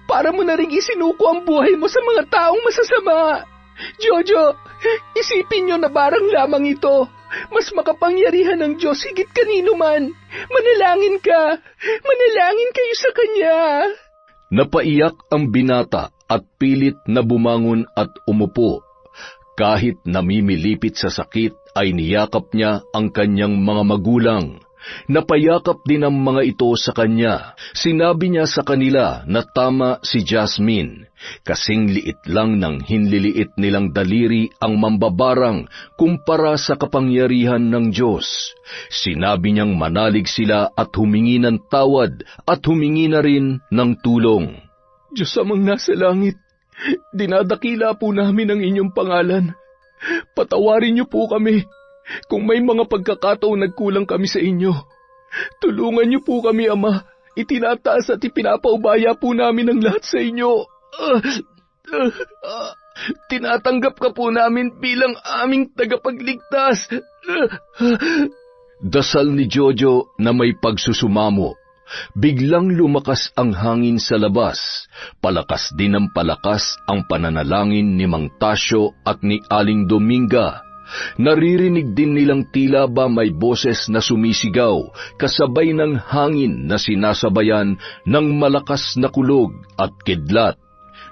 [SPEAKER 2] Para mo na ring isinuko ang buhay mo sa mga taong masasama. Jojo, isipin niyo na barang lamang ito. Mas makapangyarihan ng Diyos higit kanino man. Manalangin ka. Manalangin kayo sa Kanya.
[SPEAKER 1] Napaiyak ang binata at pilit na bumangon at umupo. Kahit namimilipit sa sakit ay niyakap niya ang kanyang mga magulang. Napayakap din ang mga ito sa kanya. Sinabi niya sa kanila na tama si Jasmine. Kasing liit lang ng hinliliit nilang daliri ang mambabarang kumpara sa kapangyarihan ng Diyos. Sinabi niyang manalig sila at humingi ng tawad at humingi na rin ng tulong.
[SPEAKER 3] Diyos amang nasa langit, dinadakila po namin ang inyong pangalan. Patawarin niyo po kami kung may mga pagkakataon nagkulang kami sa inyo. Tulungan niyo po kami, Ama. Itinataas at ipinapaubaya po namin ang lahat sa inyo. Tinatanggap ka po namin bilang aming tagapagligtas.
[SPEAKER 1] Dasal ni Jojo na may pagsusumamo. Biglang lumakas ang hangin sa labas. Palakas din ng palakas ang pananalangin ni Mang Tasyo at ni Aling Dominga. Naririnig din nilang tila ba may boses na sumisigaw, kasabay ng hangin na sinasabayan ng malakas na kulog at kidlat.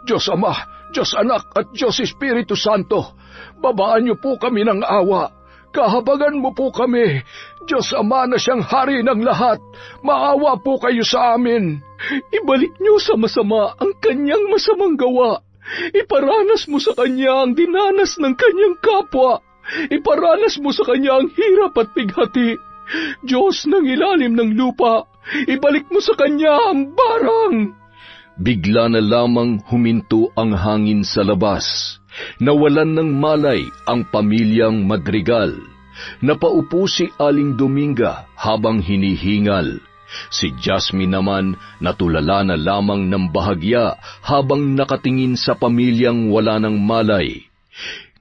[SPEAKER 3] Diyos Ama, Diyos Anak at Diyos Espiritu Santo, babaan niyo po kami ng awa. Kahabagan mo po kami. Diyos Ama na siyang hari ng lahat, maawa po kayo sa amin. Ibalik niyo sa masama ang kanyang masamang gawa. Iparanas mo sa kanya ang dinanas ng kanyang kapwa. Iparanas mo sa kanya ang hirap at bighati. Diyos ng ilalim ng lupa, ibalik mo sa kanya ang barang.
[SPEAKER 1] Bigla na lamang huminto ang hangin sa labas. Nawalan ng malay ang pamilyang Madrigal. Napaupo si Aling Dominga habang hinihingal. Si Jasmine naman natulala na lamang ng bahagya habang nakatingin sa pamilyang wala ng malay.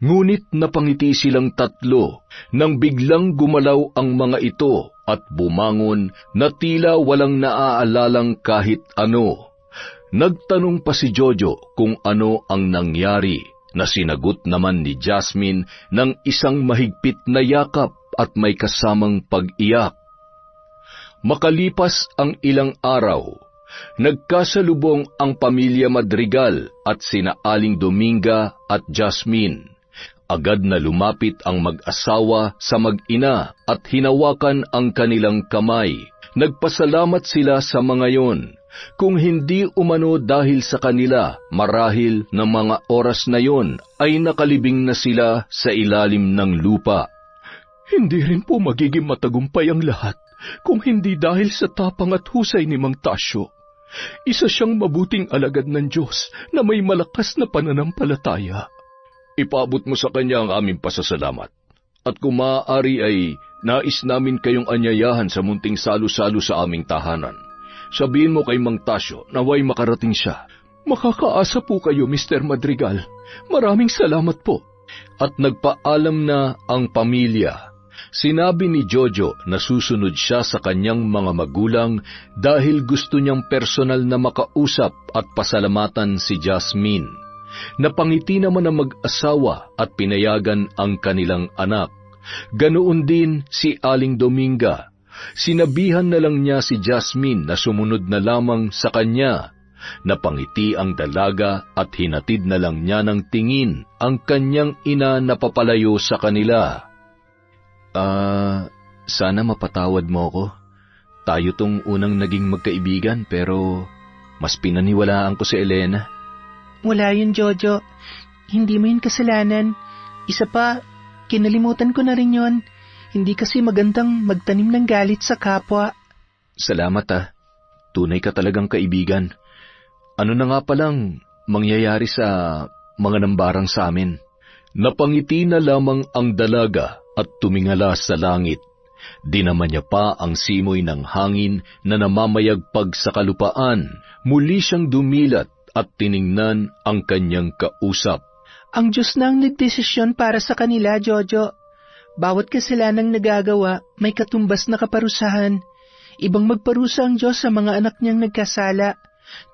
[SPEAKER 1] Ngunit napangiti silang tatlo nang biglang gumalaw ang mga ito at bumangon na tila walang naaalalang kahit ano. Nagtanong pa si Jojo kung ano ang nangyari, na sinagot naman ni Jasmine ng isang mahigpit na yakap at may kasamang pag-iyak. Makalipas ang ilang araw, nagkasalubong ang pamilya Madrigal at sina Aling Dominga at Jasmine. Agad na lumapit ang mag-asawa sa mag-ina at hinawakan ang kanilang kamay. Nagpasalamat sila sa mga yon. Kung hindi umano dahil sa kanila, marahil ng mga oras na yon ay nakalibing na sila sa ilalim ng lupa.
[SPEAKER 3] Hindi rin po magiging matagumpay ang lahat kung hindi dahil sa tapang at husay ni Mang Tasyo. Isa siyang mabuting alagad ng Diyos na may malakas na pananampalataya.
[SPEAKER 1] Ipaabot mo sa kanya ang aming pasasalamat. At kung maaari ay nais namin kayong anyayahan sa munting salo-salo sa aming tahanan. Sabihin mo kay Mang Tasyo na naway makarating siya.
[SPEAKER 3] Makakaasa po kayo, Mr. Madrigal. Maraming salamat po.
[SPEAKER 1] At nagpaalam na ang pamilya. Sinabi ni Jojo na susunod siya sa kanyang mga magulang dahil gusto niyang personal na makausap at pasalamatan si Jasmine. Napangiti naman ang mag-asawa at pinayagan ang kanilang anak. Ganoon din si Aling Dominga. Sinabihan na lang niya si Jasmine na sumunod na lamang sa kanya. Napangiti ang dalaga at hinatid na lang niya ng tingin ang kanyang ina na papalayo sa kanila. Sana mapatawad mo ako. Tayo tong unang naging magkaibigan pero mas pinaniwalaan ko si Elena.
[SPEAKER 2] Wala yun, Jojo. Hindi mo yun kasalanan. Isa pa, kinalimutan ko na rin yun. Hindi kasi magandang magtanim ng galit sa kapwa.
[SPEAKER 1] Salamat Tunay ka talagang kaibigan. Ano na nga palang mangyayari sa mga nambarang sa amin? Napangiti na lamang ang dalaga at tumingala sa langit. Dinaman niya pa ang simoy ng hangin na namamayagpag sa kalupaan. Muli siyang dumilat at tiningnan ang kanyang kausap.
[SPEAKER 2] Ang Diyos na ang nagdesisyon para sa kanila, Jojo. Bawat kasalanang nagagawa, may katumbas na kaparusahan. Ibang magparusa ang Diyos sa mga anak niyang nagkasala.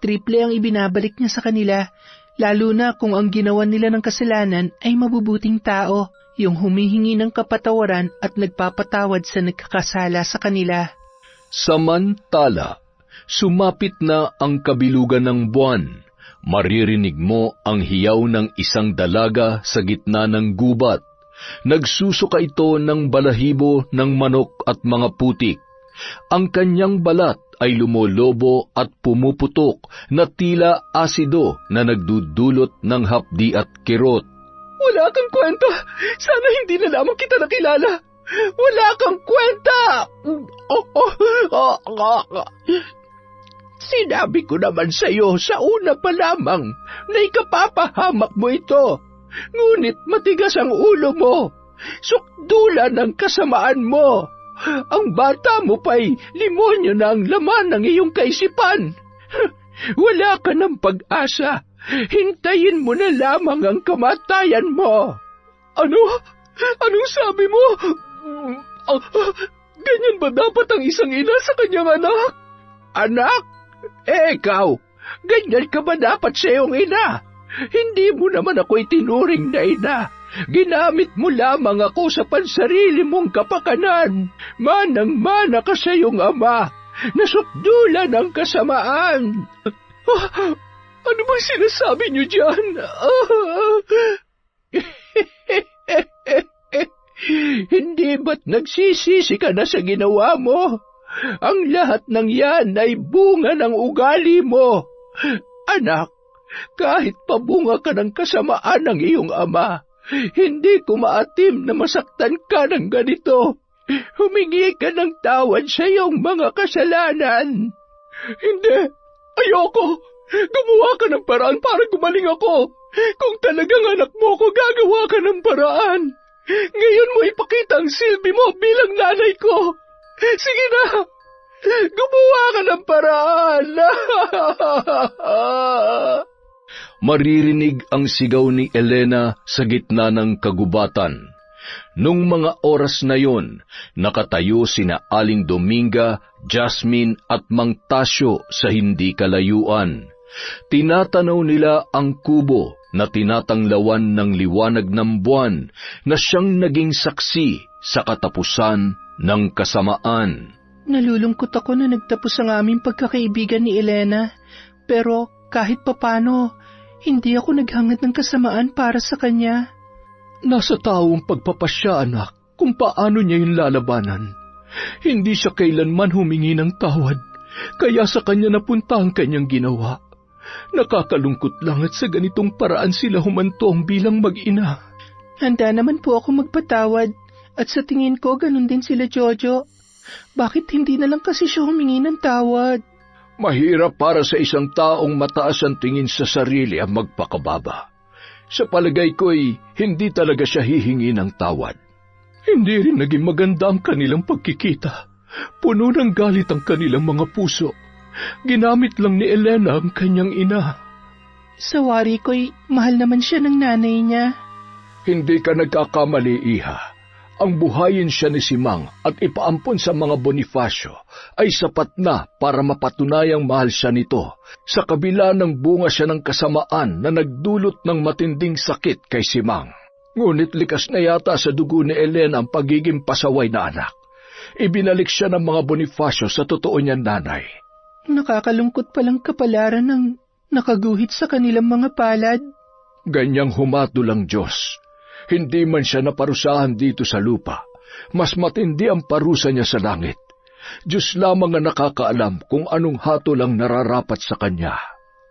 [SPEAKER 2] Triple ang ibinabalik niya sa kanila, lalo na kung ang ginawa nila ng kasalanan ay mabubuting tao, yung humihingi ng kapatawaran at nagpapatawad sa nagkakasala sa kanila.
[SPEAKER 1] Samantala, sumapit na ang kabilugan ng buwan. Maririnig mo ang hiyaw ng isang dalaga sa gitna ng gubat. Nagsusuka ito ng balahibo ng manok at mga putik. Ang kanyang balat ay lumolobo at pumuputok na tila asido na nagdudulot ng hapdi at kirot.
[SPEAKER 3] Wala kang kwenta! Sana hindi na lamang kita nakilala! Wala kang kwenta!
[SPEAKER 4] Sinabi ko naman sa iyo sa una pa lamang na ikapapahamak mo ito. Ngunit matigas ang ulo mo. Sukdulan ang kasamaan mo. Ang bata mo pa'y limonyo na ang laman ng iyong kaisipan. Wala ka ng pag-asa. Hintayin mo na lamang ang kamatayan mo.
[SPEAKER 3] Ano? Anong sabi mo? Ganyan ba dapat ang isang ina sa kanyang anak?
[SPEAKER 4] Anak? Ikaw, ganyan ka ba dapat sa iyong ina? Hindi mo naman ako itinuring na ina. Ginamit mo lamang ako sa pansarili mong kapakanan. Manang-mana ka sa iyong ama. Nasukdulan ang kasamaan.
[SPEAKER 3] Ano bang sinasabi niyo dyan?
[SPEAKER 4] Hindi ba't nagsisisi ka na sa ginawa mo? Ang lahat ng yan ay bunga ng ugali mo. Anak, kahit pabunga ka ng kasamaan ng iyong ama, hindi ko maatim na masaktan ka ng ganito. Humingi ka ng tawad sa iyong mga kasalanan.
[SPEAKER 3] Hindi, ayoko. Gumawa ka ng paraan para gumaling ako. Kung talagang anak mo ko, gagawa ka ng paraan. Ngayon mo ipakita ang silbi mo bilang nanay ko. Sige na, gumawa ka ng paraan.
[SPEAKER 1] Maririnig ang sigaw ni Elena sa gitna ng kagubatan. Nung mga oras na yon, nakatayo sina Aling Dominga, Jasmine at Mang Tasyo sa hindi kalayuan. Tinatanaw nila ang kubo na tinatanglawan ng liwanag ng buwan na siyang naging saksi sa katapusan ng kasamaan.
[SPEAKER 2] Nalulungkot ako na nagtapos ang aming pagkakaibigan ni Elena, pero kahit papano, hindi ako naghangad ng kasamaan para sa kanya.
[SPEAKER 3] Nasa taong pagpapasya, anak, kung paano niya yung lalabanan. Hindi siya kailanman humingi ng tawad, kaya sa kanya napunta ang kanyang ginawa. Nakakalungkot lang at sa ganitong paraan sila humantong bilang mag-ina.
[SPEAKER 2] Handa naman po ako magpatawad. At sa tingin ko, ganun din sila Jojo. Bakit hindi na lang kasi siya humingi ng tawad?
[SPEAKER 3] Mahirap para sa isang taong mataas ang tingin sa sarili ang magpakababa. Sa palagay ko'y hindi talaga siya hihingi ng tawad. Hindi rin naging maganda ang kanilang pagkikita. Puno ng galit ang kanilang mga puso. Ginamit lang ni Elena ang kanyang ina.
[SPEAKER 2] Sa wari ko'y mahal naman siya ng nanay niya.
[SPEAKER 3] Hindi ka nagkakamali, Iha. Ang buhayin siya ni Simang at ipaampon sa mga Bonifacio ay sapat na para mapatunayang mahal siya nito, sa kabila ng bunga siya ng kasamaan na nagdulot ng matinding sakit kay Simang. Ngunit likas na yata sa dugo ni Elena ang pagiging pasaway na anak. Ibinalik siya ng mga Bonifacio sa totoo niyang nanay.
[SPEAKER 2] Nakakalungkot palang kapalaran ng nakaguhit sa kanilang mga palad.
[SPEAKER 3] Ganyang humatol ang Diyos. Hindi man siya naparusahan dito sa lupa, mas matindi ang parusa niya sa langit. Diyos lamang ang nakakaalam kung anong hatol ang nararapat sa kanya.